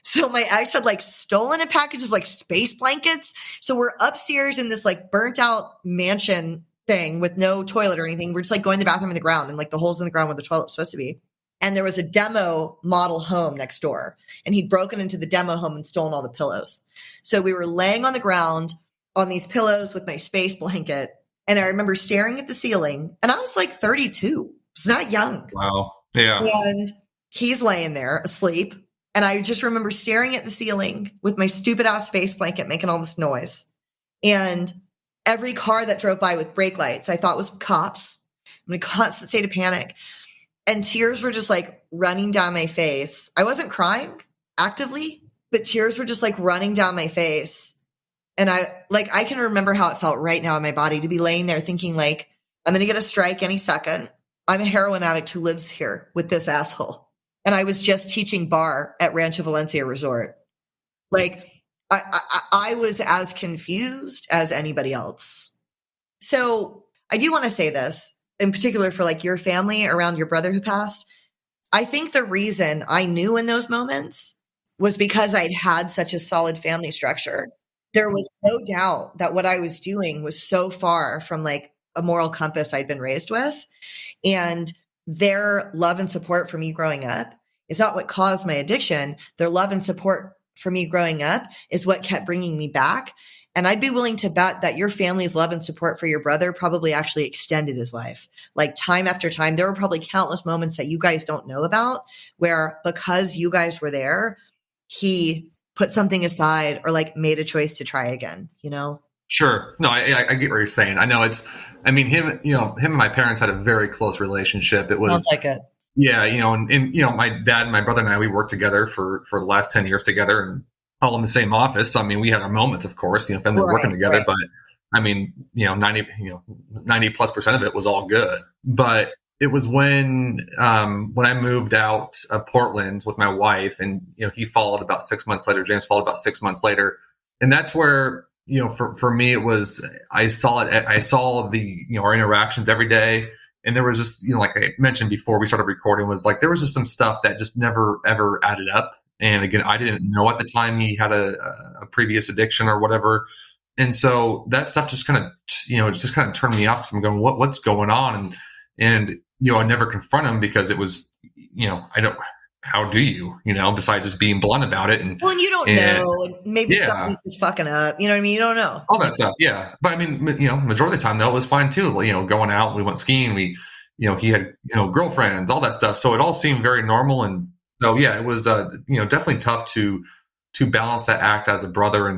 So my ex had like stolen a package of like space blankets. So we're upstairs in this like burnt out mansion thing with no toilet or anything. We're just like going to the bathroom in the ground and like the holes in the ground where the toilet was supposed to be. And there was a demo model home next door. And he'd broken into the demo home and stolen all the pillows. So we were laying on the ground on these pillows with my space blanket. And I remember staring at the ceiling. And I was like 32. It's not young. Wow. Yeah. And he's laying there asleep. And I just remember staring at the ceiling with my stupid ass space blanket making all this noise. And every car that drove by with brake lights, I thought was cops. I'm in a constant state of panic. And tears were just like running down my face. I wasn't crying actively, but tears were just like running down my face. And I can remember how it felt right now in my body to be laying there thinking like, I'm going to get a strike any second. I'm a heroin addict who lives here with this asshole. And I was just teaching bar at Rancho Valencia Resort. Like I was as confused as anybody else. So I do want to say this in particular for like your family around your brother who passed. I think the reason I knew in those moments was because I'd had such a solid family structure. There was no doubt that what I was doing was so far from like a moral compass I'd been raised with. And their love and support for me growing up is not what caused my addiction. Their love and support for me growing up is what kept bringing me back. And I'd be willing to bet that your family's love and support for your brother probably actually extended his life. Like time after time, there were probably countless moments that you guys don't know about where because you guys were there, he put something aside or like made a choice to try again, you know? Sure. No, I get what you're saying. I know him and my parents had a very close relationship. It was Sounds like it. Yeah. And my dad and my brother and I, we worked togetder for the last 10 years together and all in the same office. So, I mean, we had our moments, of course, family working together, but I mean, 90+% of it was all good. But it was when I moved out of Portland with my wife and, he followed about 6 months later, James followed about 6 months later. And that's where, for me, it was, I saw the, our interactions every day. And there was just, like I mentioned before we started recording, was like, there was just some stuff that just never, ever added up. And again, I didn't know at the time he had a previous addiction or whatever. And so that stuff just kind of turned me off. Because I'm going, what's going on? And I never confront him because it was, how do you, besides just being blunt about it. And you don't know, and maybe somebody's just fucking up. You know what I mean? You don't know. All that stuff. Yeah. But I mean, majority of the time though, it was fine too. Going out, we went skiing, he had, girlfriends, all that stuff. So it all seemed very normal. And so, yeah, it was, definitely tough to balance that act as a brother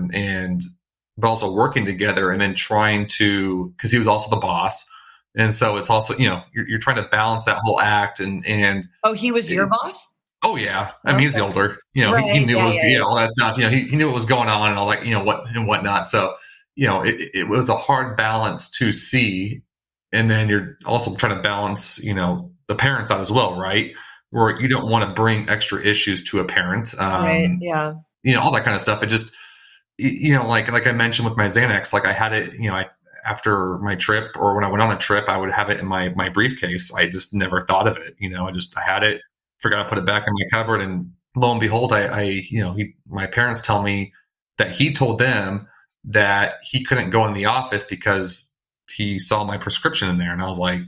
but also working together and then trying to, cause he was also the boss. And so it's also, you're trying to balance that whole act and. Oh, he was your boss? Oh yeah. I mean, he's the older, right. he knew all that stuff, he knew what was going on and all that, what and whatnot. So, it was a hard balance to see. And then you're also trying to balance, the parents out as well, right? Where you don't want to bring extra issues to a parent. Right. Yeah. All that kind of stuff. It just, like I mentioned with my Xanax, like I had it, after my trip or when I went on a trip, I would have it in my briefcase. I just never thought of it. I had it, forgot to put it back in my cupboard. And lo and behold, my parents tell me that he told them that he couldn't go in the office because he saw my prescription in there. And I was like,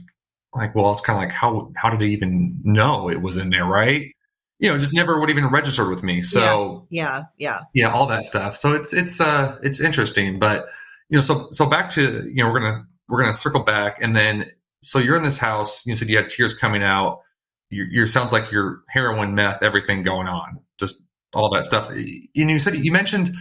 well, it's kind of like, how did he even know it was in there? Right. Just never would even register with me. So yeah, all that stuff. So it's interesting, but, so back to, we're going to circle back. And then, so you're in this house, you said you had tears coming out. You sounds like your heroin, meth, everything going on, just all that stuff. And you mentioned,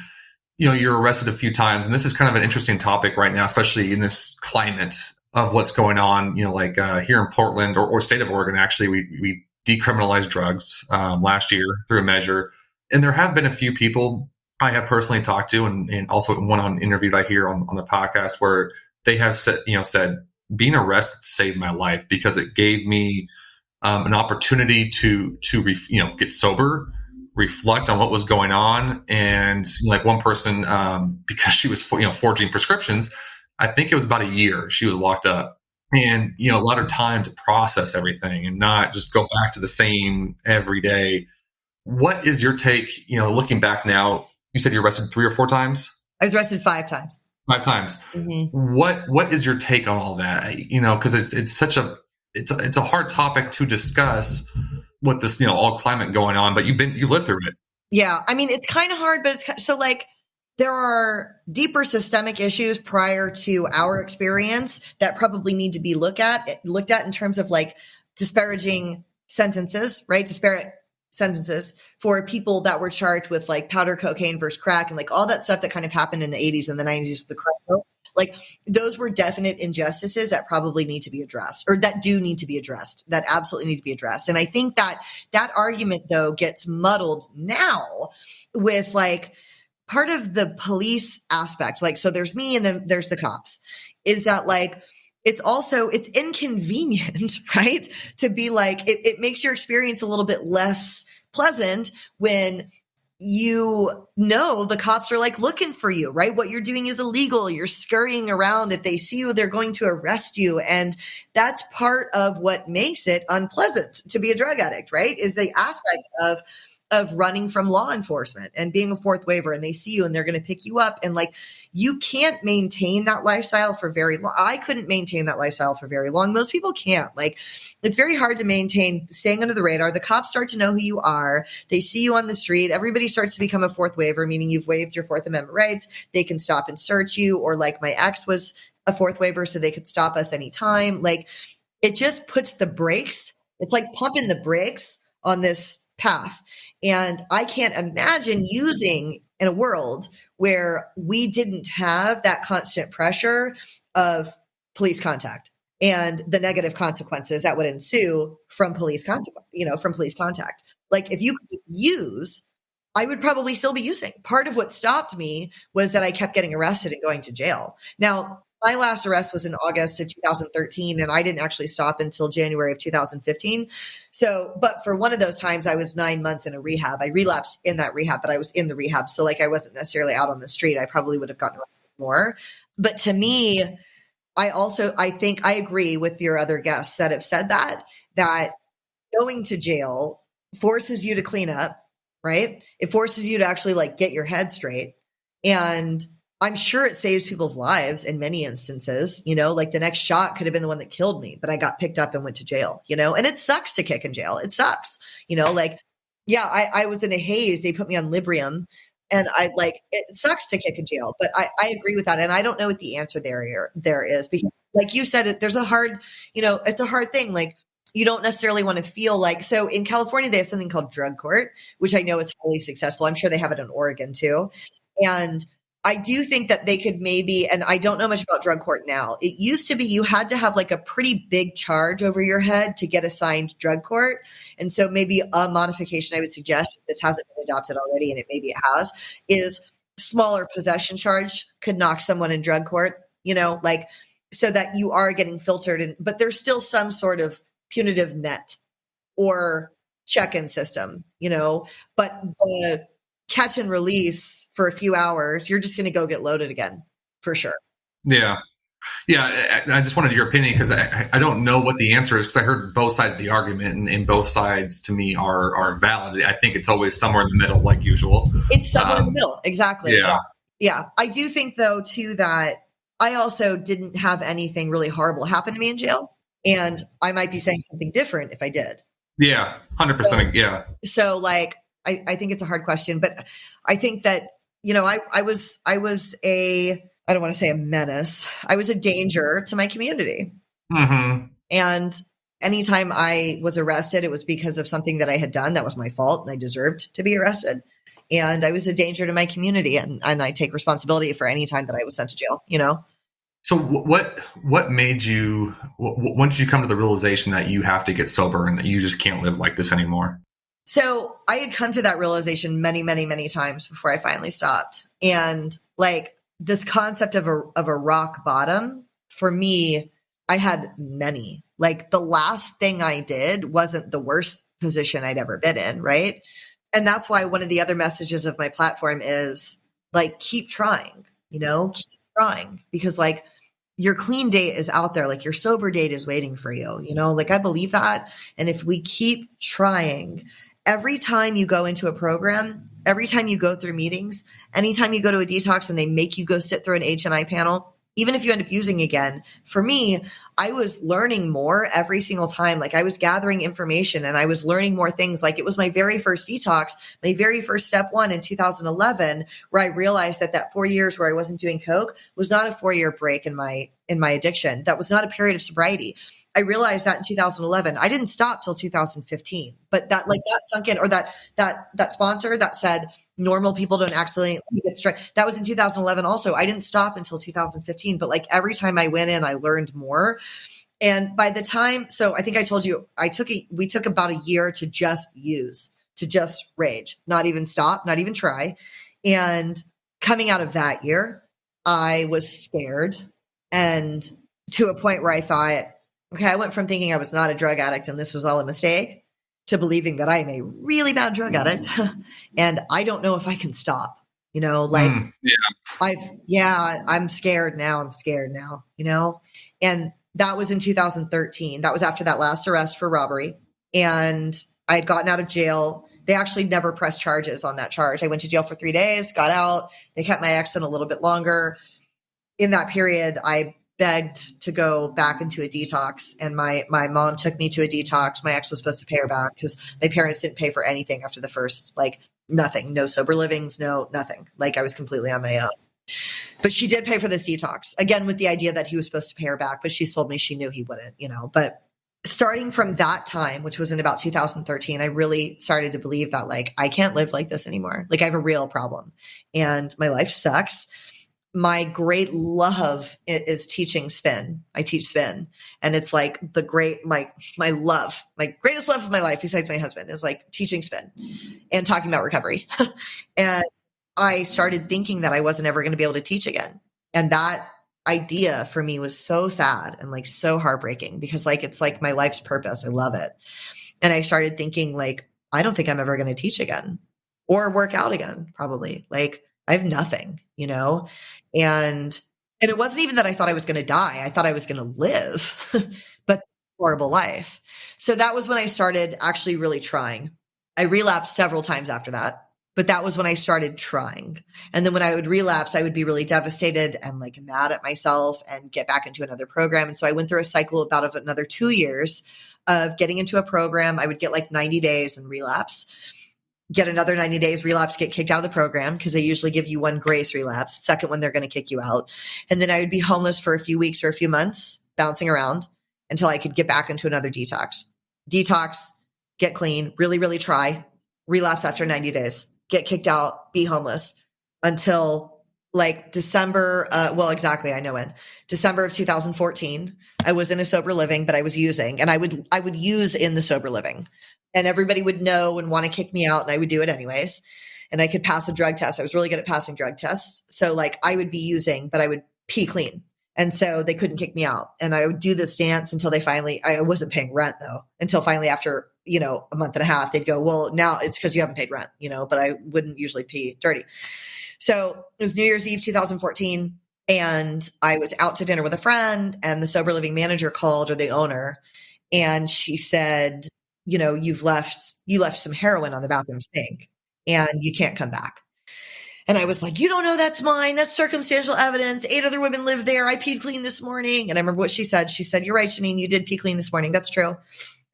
you're arrested a few times, and this is kind of an interesting topic right now, especially in this climate of what's going on, here in Portland or state of Oregon. Actually, we decriminalized drugs last year through a measure. And there have been a few people I have personally talked to, and also one on interviewed I hear on the podcast, where they have said being arrested saved my life because it gave me an opportunity to get sober, reflect on what was going on. And like one person, because she was forging prescriptions, I think it was about a year she was locked up, and a lot of time to process everything and not just go back to the same every day. What is your take, looking back now? You said you were arrested 3 or 4 times? I was arrested 5 times. 5 times. Mm-hmm. What is your take on all that? Because it's such it's a hard topic to discuss with this, all climate going on, but you lived through it. Yeah. I mean, it's kind of hard, but so like there are deeper systemic issues prior to our experience that probably need to be looked at in terms of like disparaging sentences, right? Disparate sentences for people that were charged with like powder cocaine versus crack and like all that stuff that kind of happened in the 80s and the 90s, the crack. Like those were definite injustices that probably need to be addressed, or that do need to be addressed, that absolutely need to be addressed. And I think that argument though gets muddled now with like part of the police aspect. Like, so there's me and then there's the cops, is that like, it's inconvenient, right? To be like, it makes your experience a little bit less pleasant when the cops are like looking for you, right? What you're doing is illegal. You're scurrying around. If they see you, they're going to arrest you. And that's part of what makes it unpleasant to be a drug addict, right? Is the aspect of running from law enforcement and being a fourth waiver, and they see you and they're going to pick you up. And like, you can't maintain that lifestyle for very long. I couldn't maintain that lifestyle for very long. Most people can't. Like, it's very hard to maintain staying under the radar. The cops start to know who you are. They see you on the street. Everybody starts to become a fourth waiver, meaning you've waived your Fourth Amendment rights. They can stop and search you. Or like my ex was a fourth waiver, so they could stop us anytime. Like, it just puts the brakes. It's like pumping the brakes on this path. And I can't imagine using in a world where we didn't have that constant pressure of police contact and the negative consequences that would ensue from police contact. Like if you could use, I would probably still be using. Part of what stopped me was that I kept getting arrested and going to jail. Now, my last arrest was in August of 2013, and I didn't actually stop until January of 2015. So, but for one of those times, I was 9 months in a rehab. I relapsed in that rehab, but I was in the rehab. So like I wasn't necessarily out on the street. I probably would have gotten arrested more. But to me, I think I agree with your other guests that have said that going to jail forces you to clean up, right? It forces you to actually like get your head straight. And I'm sure it saves people's lives in many instances, like the next shot could have been the one that killed me, but I got picked up and went to jail, and it sucks to kick in jail. It sucks, I was in a haze. They put me on Librium and it sucks to kick in jail, but I agree with that. And I don't know what the answer there is, because like you said, there's a hard, it's a hard thing. Like you don't necessarily want to feel like, so in California, they have something called drug court, which I know is highly successful. I'm sure they have it in Oregon too. And I do think that they could maybe, and I don't know much about drug court now. It used to be you had to have like a pretty big charge over your head to get assigned drug court. And so maybe a modification I would suggest, if this hasn't been adopted already, and maybe it has, is smaller possession charge could knock someone in drug court, so that you are getting filtered. But there's still some sort of punitive net or check-in system, but the catch and release for a few hours, you're just going to go get loaded again for sure. Yeah. I just wanted your opinion because I don't know what the answer is, because I heard both sides of the argument, and both sides to me are valid. I think it's always somewhere in the middle, like usual. It's somewhere in the middle. Exactly. Yeah. I do think though too, that I also didn't have anything really horrible happen to me in jail, and I might be saying something different if I did. Yeah. 100%. Yeah. So like, I think it's a hard question, but I think that, I was I don't want to say a menace. I was a danger to my community. Mm-hmm. And anytime I was arrested, it was because of something that I had done that was my fault, and I deserved to be arrested. And I was a danger to my community, and I take responsibility for any time that I was sent to jail, So what made you, when did you come to the realization that you have to get sober and that you just can't live like this anymore? So I had come to that realization many, many, many times before I finally stopped. And like this concept of a rock bottom for me, I had many. Like the last thing I did wasn't the worst position I'd ever been in, right? And that's why one of the other messages of my platform is like, keep trying, keep trying, because like your clean date is out there. Like your sober date is waiting for you, like I believe that. And if we keep trying, every time you go into a program, every time you go through meetings, anytime you go to a detox and they make you go sit through an H&I panel, even if you end up using again, for me, I was learning more every single time. Like I was gathering information and I was learning more things. Like it was my very first detox, my very first step one in 2011, where I realized that 4 years where I wasn't doing coke was not a 4-year break in my addiction. That was not a period of sobriety. I realized that in 2011. I didn't stop till 2015, but that sunk in, or that sponsor that said normal people don't accidentally get strung. That was in 2011 also. I didn't stop until 2015, but like every time I went in, I learned more. And by the time, so I think I told you, we took about a year to just use, to just rage, not even stop, not even try. And coming out of that year, I was scared, and to a point where I thought, okay, I went from thinking I was not a drug addict and this was all a mistake to believing that I'm a really bad drug addict and I don't know if I can stop, I'm scared now, and that was in 2013. That was after that last arrest for robbery. And I had gotten out of jail. They actually never pressed charges on that charge. I went to jail for 3 days, got out. They kept my ex in a little bit longer. In that period, I begged to go back into a detox, and my mom took me to a detox. My ex was supposed to pay her back because my parents didn't pay for anything after the first, nothing, no sober livings, no, nothing. Like I was completely on my own. But she did pay for this detox, again, with the idea that he was supposed to pay her back, but she told me she knew he wouldn't, but starting from that time, which was in about 2013, I really started to believe that I can't live like this anymore. Like I have a real problem and my life sucks. My great love is teaching spin. I teach spin, and it's like my greatest love of my life besides my husband is like teaching spin and talking about recovery. And I started thinking that I wasn't ever going to be able to teach again. And that idea for me was so sad and so heartbreaking because it's my life's purpose. I love it. And I started thinking I don't think I'm ever going to teach again or work out again, probably. I have nothing, and it wasn't even that I thought I was going to die. I thought I was going to live, but horrible life. So that was when I started actually really trying. I relapsed several times after that, but that was when I started trying. And then when I would relapse, I would be really devastated and mad at myself and get back into another program. And so I went through a cycle of another 2 years of getting into a program. I would get 90 days and relapse. Get another 90 days, relapse, get kicked out of the program because they usually give you one grace relapse. Second one, they're going to kick you out. And then I would be homeless for a few weeks or a few months, bouncing around until I could get back into another detox. Detox, get clean, really, really try, relapse after 90 days, get kicked out, be homeless until December. Exactly. I know when. December of 2014, I was in a sober living, but I was using, and I would use in the sober living. And everybody would know and want to kick me out, and I would do it anyways. And I could pass a drug test. I was really good at passing drug tests. So I would be using, but I would pee clean. And so they couldn't kick me out. And I would do this dance until I wasn't paying rent though, until finally after, a month and a half, they'd go, well, now it's because you haven't paid rent, but I wouldn't usually pee dirty. So it was New Year's Eve, 2014. And I was out to dinner with a friend, and the sober living manager called, or the owner. And she said, you left some heroin on the bathroom sink and you can't come back. And I was like, you don't know that's mine. That's circumstantial evidence. 8 other women live there. I peed clean this morning. And I remember what she said. She said, you're right, Jeannine, you did pee clean this morning. That's true.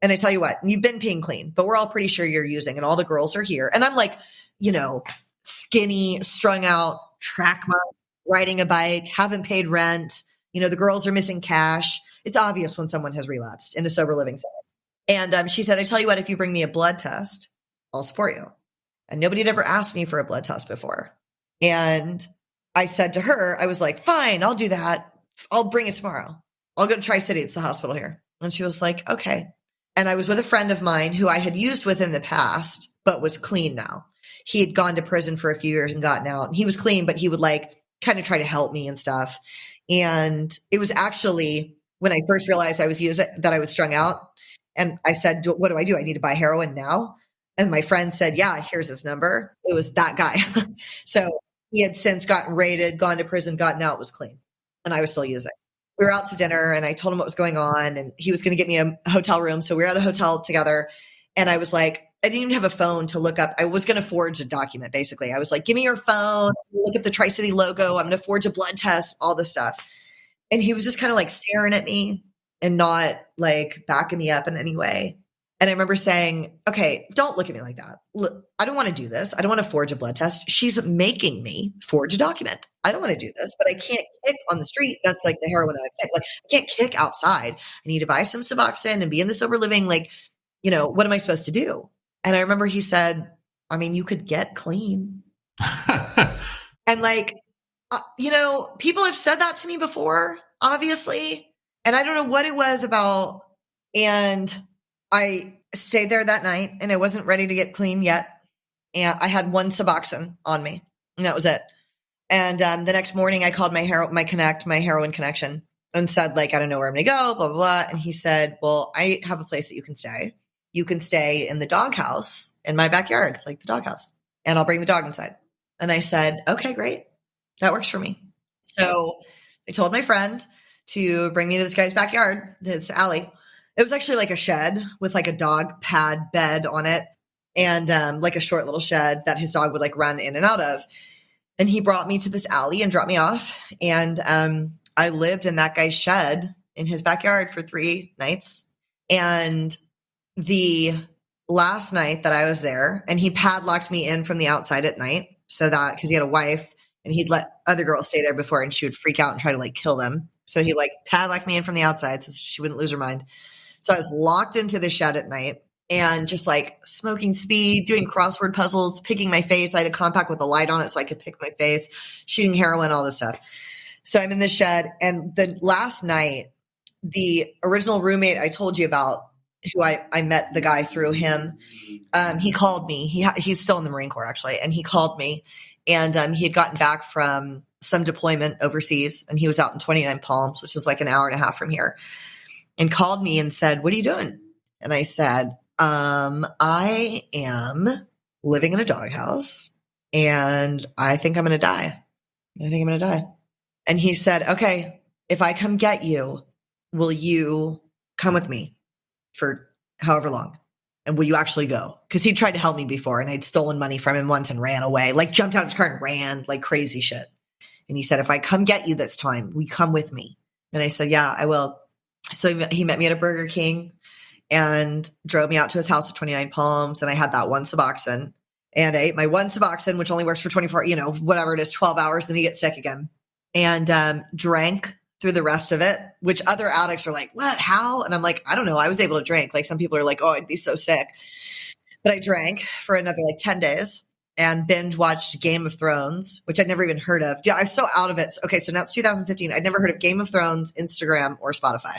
And I tell you what, you've been peeing clean, but we're all pretty sure you're using, and all the girls are here. And I'm skinny, strung out, track mark, riding a bike, haven't paid rent. The girls are missing cash. It's obvious when someone has relapsed in a sober living setting. And she said, I tell you what, if you bring me a blood test, I'll support you. And nobody had ever asked me for a blood test before. And I said to her, I was like, fine, I'll do that. I'll bring it tomorrow. I'll go to Tri-City. It's the hospital here. And she was like, okay. And I was with a friend of mine who I had used with in the past, but was clean now. He had gone to prison for a few years and gotten out. And he was clean, but he would like kind of try to help me and stuff. And it was actually when I first realized I was strung out. And I said, what do? I need to buy heroin now. And my friend said, yeah, here's his number. It was that guy. So he had since gotten raided, gone to prison, gotten out, was clean. And I was still using. We were out to dinner and I told him what was going on and he was going to get me a hotel room. So we were at a hotel together and I was like, I didn't even have a phone to look up. I was going to forge a document. Basically. I was like, give me your phone, look at the Tri-City logo. I'm going to forge a blood test, all this stuff. And he was just kind of like staring at me and not like backing me up in any way. And I remember saying, okay, don't look at me like that. Look, I don't want to do this. I don't want to forge a blood test. She's making me forge a document. I don't want to do this, but I can't kick on the street. That's like the heroin I've said. Like I can't kick outside. I need to buy some Suboxone and be in the sober living. Like, what am I supposed to do? And I remember he said, I mean, you could get clean. And like, people have said that to me before, obviously. And I don't know what it was about. And I stayed there that night and I wasn't ready to get clean yet. And I had one Suboxone on me and that was it. And the next morning I called my heroin connection and said like, I don't know where I'm going to go, blah, blah, blah. And he said, well, I have a place that you can stay. You can stay in the doghouse in my backyard, like the doghouse, and I'll bring the dog inside. And I said, okay, great. That works for me. So I told my friend to bring me to this guy's backyard, this alley. It was actually like a shed with like a dog pad bed on it and like a short little shed that his dog would like run in and out of. And he brought me to this alley and dropped me off. And I lived in that guy's shed in his backyard for 3 nights. And the last night that I was there, and he padlocked me in from the outside at night so that because he had a wife and he'd let other girls stay there before and she would freak out and try to like kill them. So he like padlocked me in from the outside so she wouldn't lose her mind. So I was locked into the shed at night and just like smoking speed, doing crossword puzzles, picking my face. I had a compact with a light on it so I could pick my face, shooting heroin, all this stuff. So I'm in the shed. And the last night, the original roommate I told you about, who I met the guy through him, he called me. He's still in the Marine Corps actually. And he called me and he had gotten back from some deployment overseas and he was out in 29 Palms, which is like an hour and a half from here. And called me and said, what are you doing? And I said, I am living in a doghouse and I think I'm going to die. And he said, okay, if I come get you, will you come with me for however long? And will you actually go? Because he tried to help me before and I'd stolen money from him once and ran away, like jumped out of his car and ran like crazy shit. And he said, if I come get you this time, will you come with me? And I said, yeah, I will. So he met me at a Burger King and drove me out to his house at 29 Palms. And I had that one Suboxone and I ate my one Suboxone, which only works for 24, whatever it is, 12 hours. Then you get sick again and drank through the rest of it, which other addicts are like, what, how? And I'm like, I don't know. I was able to drink. Like some people are like, oh, I'd be so sick. But I drank for another like 10 days and binge watched Game of Thrones, which I'd never even heard of. Yeah, I'm so out of it. Okay, so now it's 2015. I'd never heard of Game of Thrones, Instagram, or Spotify.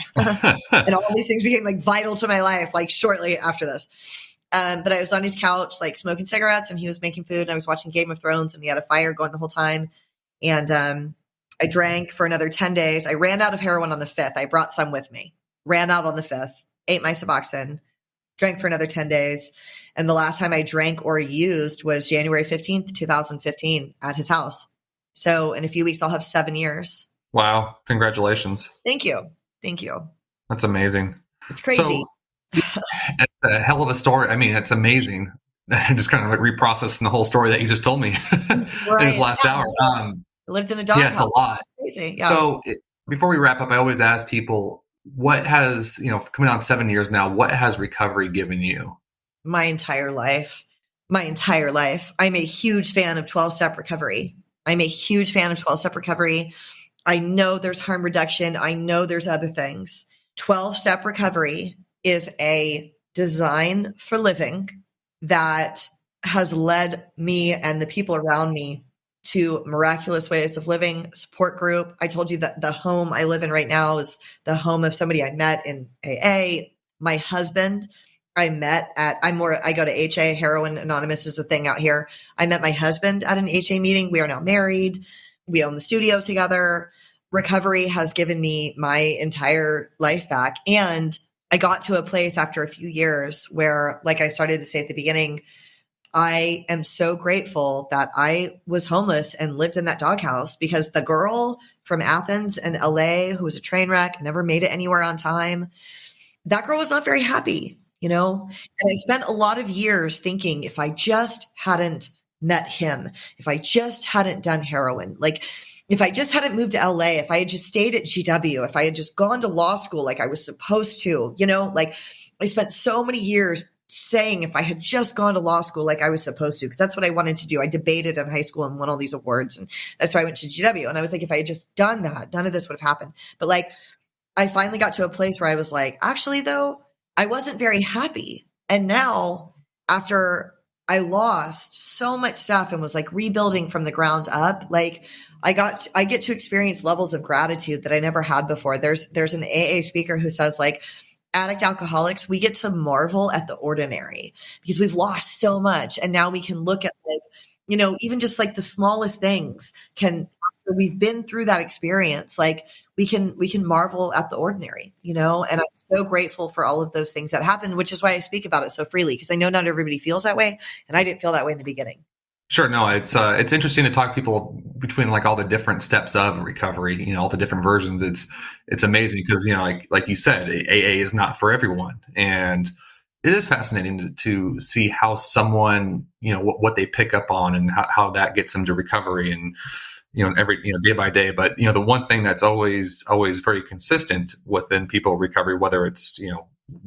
And all these things became like vital to my life, like shortly after this. But I was on his couch, like smoking cigarettes, and he was making food, and I was watching Game of Thrones, and he had a fire going the whole time. And I drank for another 10 days. I ran out of heroin on the 5th. I brought some with me. Ran out on the 5th, ate my Suboxone, drank for another 10 days. And the last time I drank or used was January 15th, 2015 at his house. So in a few weeks, I'll have 7 years. Wow. Congratulations. Thank you. That's amazing. It's crazy. So, it's a hell of a story. I mean, it's amazing. Just kind of like reprocessing the whole story that you just told me in this last hour. I lived in a dog house. It's a lot. It's crazy. Yeah. So before we wrap up, I always ask people, what has, coming on 7 years now, what has recovery given you? My entire life. I'm a huge fan of 12-step recovery. I know there's harm reduction. I know there's other things. 12-step recovery is a design for living that has led me and the people around me to miraculous ways of living, support group. I told you that the home I live in right now is the home of somebody I met in AA. My husband, I go to HA, Heroin Anonymous is the thing out here. I met my husband at an HA meeting. We are now married. We own the studio together. Recovery has given me my entire life back. And I got to a place after a few years where, like I started to say at the beginning, I am so grateful that I was homeless and lived in that doghouse, because the girl from Athens and LA who was a train wreck, never made it anywhere on time, that girl was not very happy, And I spent a lot of years thinking, if I just hadn't met him, if I just hadn't done heroin, like if I just hadn't moved to LA, if I had just stayed at GW, if I had just gone to law school like I was supposed to, like I spent so many years saying, if I had just gone to law school like I was supposed to, because that's what I wanted to do. I debated in high school and won all these awards. And that's why I went to GW. And I was like, if I had just done that, none of this would have happened. But like, I finally got to a place where I was like, actually though, I wasn't very happy. And now, after I lost so much stuff and was like rebuilding from the ground up, like I get to experience levels of gratitude that I never had before. There's an AA speaker who says, like, addict alcoholics, we get to marvel at the ordinary because we've lost so much. And now we can look at, like, even just like the smallest things after we've been through that experience, like we can marvel at the ordinary, and I'm so grateful for all of those things that happened, which is why I speak about it so freely, because I know not everybody feels that way. And I didn't feel that way in the beginning. Sure. No, it's interesting to talk to people between like all the different steps of recovery, all the different versions. It's amazing because, like you said, AA is not for everyone. And it is fascinating to see how someone, what they pick up on and how that gets them to recovery and, day by day. But, the one thing that's always very consistent within people recovery, whether it's,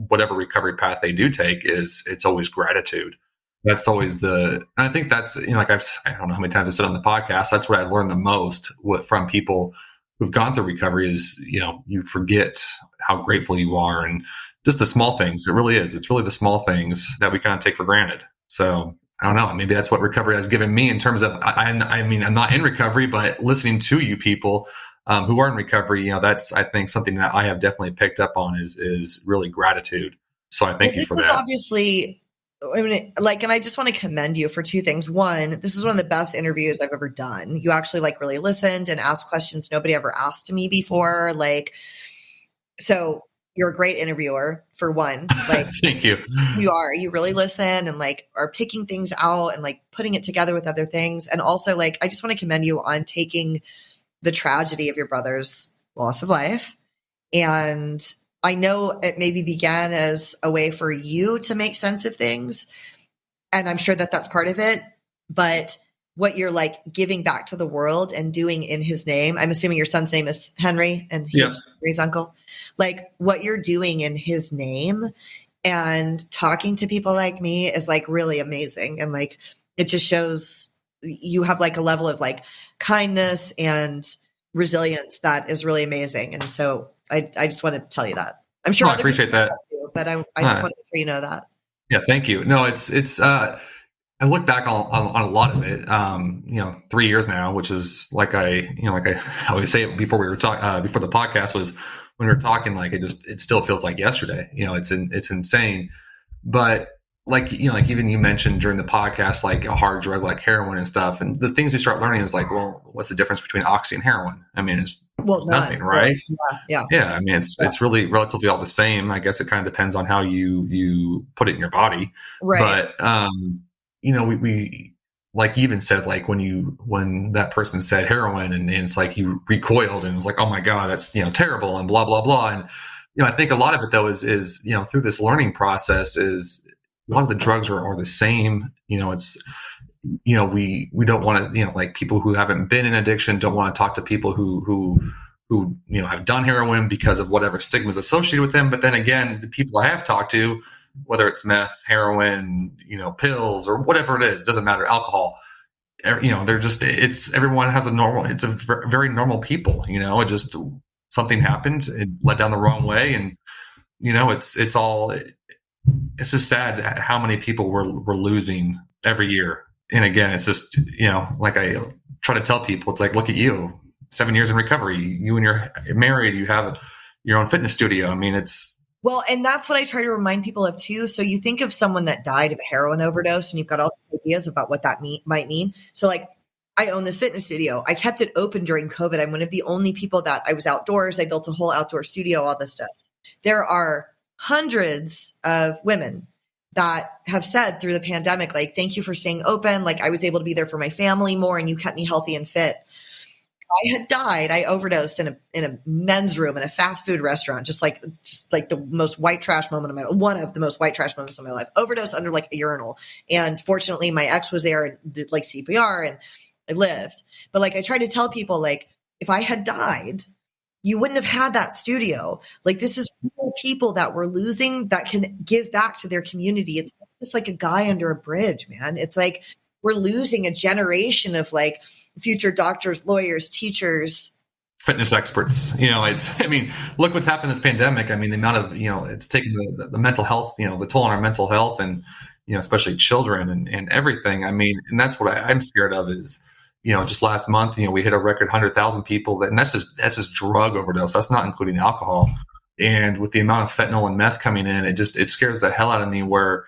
whatever recovery path they do take, is it's always gratitude. That's always I think that's, I don't know how many times I've said on the podcast, that's what I learned the most from people who've gone through recovery is, you forget how grateful you are and just the small things. It really is. It's really the small things that we kind of take for granted. So I don't know, maybe that's what recovery has given me in terms of, I mean, I'm not in recovery, but listening to you people who are in recovery, that's, I think, something that I have definitely picked up on is really gratitude. So I thank you for that. This is obviously, and I just want to commend you for two things. One, this is one of the best interviews I've ever done. You actually really listened and asked questions nobody ever asked to me before. So you're a great interviewer, for one. Thank you. You really listen and are picking things out and putting it together with other things. And also I just want to commend you on taking the tragedy of your brother's loss of life. And I know it maybe began as a way for you to make sense of things. And I'm sure that that's part of it. But what you're giving back to the world and doing in his name, I'm assuming your son's name is Henry and he's Henry's uncle, what you're doing in his name and talking to people like me is really amazing. And it just shows you have a level of kindness and resilience that is really amazing. And so I just want to tell you that. I'm sure I appreciate that. But I just want to make sure you know that. Yeah, thank you. No, it's I look back on a lot of it, 3 years now, which is like I always say before we were talking, before the podcast was when we were talking, it still feels like yesterday, it's insane. But even you mentioned during the podcast, a hard drug like heroin and stuff. And the things we start learning is well, what's the difference between oxy and heroin? I mean, it's nothing, right? Yeah. I mean, it's really relatively all the same. I guess it kind of depends on how you put it in your body. Right. But, we like you even said, when that person said heroin and it's you recoiled and it was oh my God, that's, terrible and blah, blah, blah. And, I think a lot of it though is, through this learning process is a lot of the drugs are the same. It's, we don't want to, people who haven't been in addiction don't want to talk to people who have done heroin because of whatever stigma is associated with them. But then again, the people I have talked to, whether it's meth, heroin, pills or whatever it is, doesn't matter, alcohol, they're just, everyone has it's a very normal people, it just, something happened, it led down the wrong way. And, it's just sad how many people we're losing every year. And again, it's just, I try to tell people, it's look at you, 7 years in recovery, you and you're married, you have your own fitness studio. I mean, it's Well, and that's what I try to remind people of too. So you think of someone that died of a heroin overdose and you've got all these ideas about what that might mean. So like, I own this fitness studio. I kept it open during COVID. I'm one of the only people that I was outdoors. I built a whole outdoor studio, all this stuff. There are hundreds of women that have said through the pandemic, like, thank you for staying open. Like, I was able to be there for my family more and you kept me healthy and fit. I had died. I overdosed in a men's room in a fast food restaurant, just like the most white trash moment of my life, one of the most white trash moments of my life. Overdosed under like a urinal. And fortunately, my ex was there and did like CPR and I lived. But like, I try to tell people, like, if I had died, you wouldn't have had that studio. Like, this is real people that we're losing that can give back to their community. It's not just like a guy under a bridge, man. It's like we're losing a generation of like future doctors, lawyers, teachers, fitness experts. Look what's happened this pandemic. I mean, the amount of, it's taken the mental health, the toll on our mental health and, especially children and everything. I mean, and that's what I'm scared of is, just last month, we hit a record 100,000 people and that's just drug overdose. That's not including alcohol. And with the amount of fentanyl and meth coming in, it scares the hell out of me where,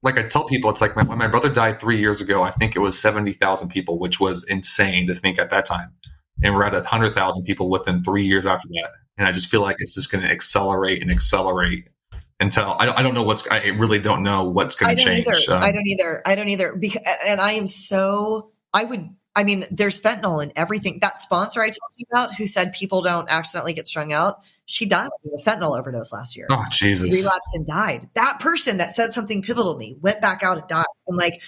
like I tell people, it's like when my brother died 3 years ago, I think it was 70,000 people, which was insane to think at that time. And we're at 100,000 people within 3 years after that. And I just feel like it's just going to accelerate and accelerate until I don't know I really don't know what's going to change. I don't either. Because, and I am so, there's fentanyl in everything. That sponsor I told you about who said people don't accidentally get strung out, she died of a fentanyl overdose last year. Oh, Jesus. Relapsed and died. That person that said something pivotal to me went back out and died. And like,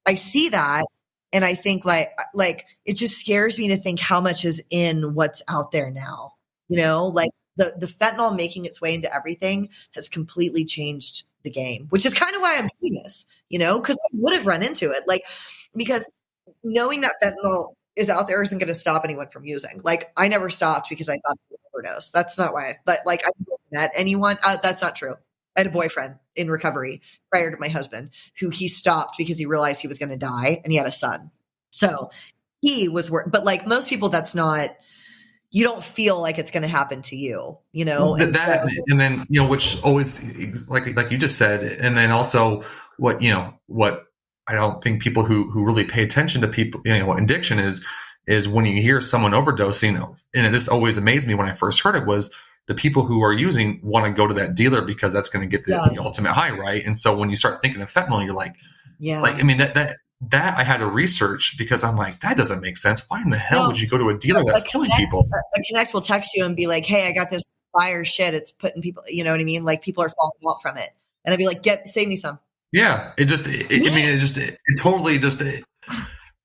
I see that and I think like it just scares me to think how much is in what's out there now. Like the fentanyl making its way into everything has completely changed the game, which is kind of why I'm doing this, because I would have run into it. Like, because knowing that fentanyl is out there isn't going to stop anyone from using. Like, I never stopped because I thought it was an overdose. That's not why. I never met anyone. That's not true. I had a boyfriend in recovery prior to my husband who he stopped because he realized he was going to die and he had a son. So he was but like most people, that's not, you don't feel like it's going to happen to you, and then, which always like you just said, and then also what I don't think people who really pay attention to people, what addiction is when you hear someone overdosing, and this always amazed me when I first heard it, was the people who are using want to go to that dealer because that's going to get the ultimate high, right? And so when you start thinking of fentanyl, you're like, that I had to research because I'm like, that doesn't make sense. Why in the hell would you go to a dealer that's killing people? A Connect will text you and be like, hey, I got this fire shit. It's putting people, you know what I mean? Like people are falling out from it. And I'd be like, save me some. Yeah.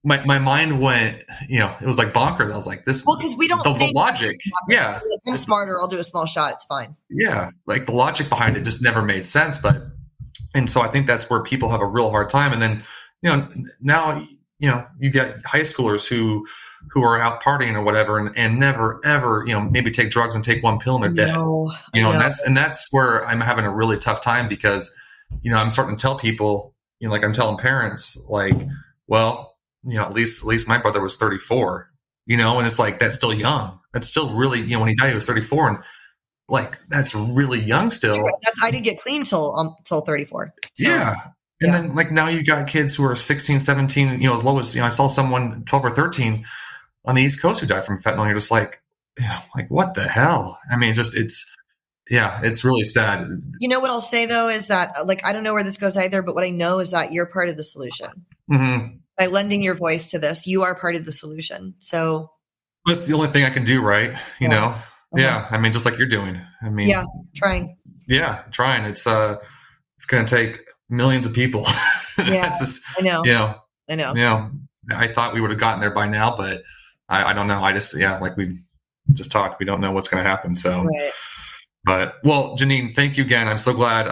My mind went, it was like bonkers. I was like, this. Well, because we don't the logic. Yeah. Like, I'm smarter. I'll do a small shot. It's fine. Yeah. Like the logic behind it just never made sense. And so I think that's where people have a real hard time. And then, now, you get high schoolers who are out partying or whatever and never, ever, maybe take drugs and take one pill and they're dead, and that's where I'm having a really tough time because, I'm starting to tell people, like I'm telling parents, like, well, at least my brother was 34, and it's like, that's still young. That's still really, when he died, he was 34 and like, that's really young still. Sure, I didn't get clean till 34. So. Yeah. And then like now you got kids who are 16, 17, as low as, I saw someone 12 or 13 on the East Coast who died from fentanyl. You're just like, like what the hell? I mean, it's really sad. What I'll say though, is that like, I don't know where this goes either, but what I know is that you're part of the solution. Mm-hmm. By lending your voice to this, you are part of the solution. So that's the only thing I can do. Right. Uh-huh. Yeah. I mean, just like you're doing, trying. Yeah. Trying. It's going to take millions of people. Yeah, I know. I know. I thought we would have gotten there by now, but I don't know. I just, like we just talked, we don't know what's going to happen. So, right. But well, Jeannine, thank you again. I'm so glad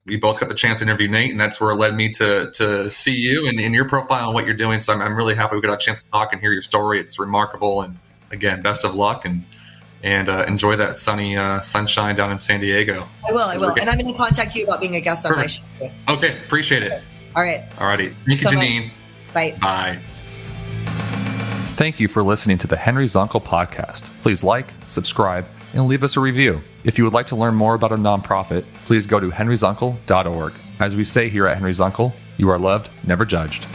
we both got the chance to interview Nate, and that's where it led me to see you and your profile and what you're doing. So I'm really happy we got a chance to talk and hear your story. It's remarkable. And again, best of luck and enjoy that sunny sunshine down in San Diego. I will. And I'm going to contact you about being a guest on my show too. Okay. Appreciate it. All right. Alrighty. Thank you, Jeannine. Bye. Bye. Thank you for listening to the Henry Zunkel podcast. Please like, subscribe, and leave us a review. If you would like to learn more about our nonprofit, please go to henrysuncle.org. As we say here at Henry's Uncle, you are loved, never judged.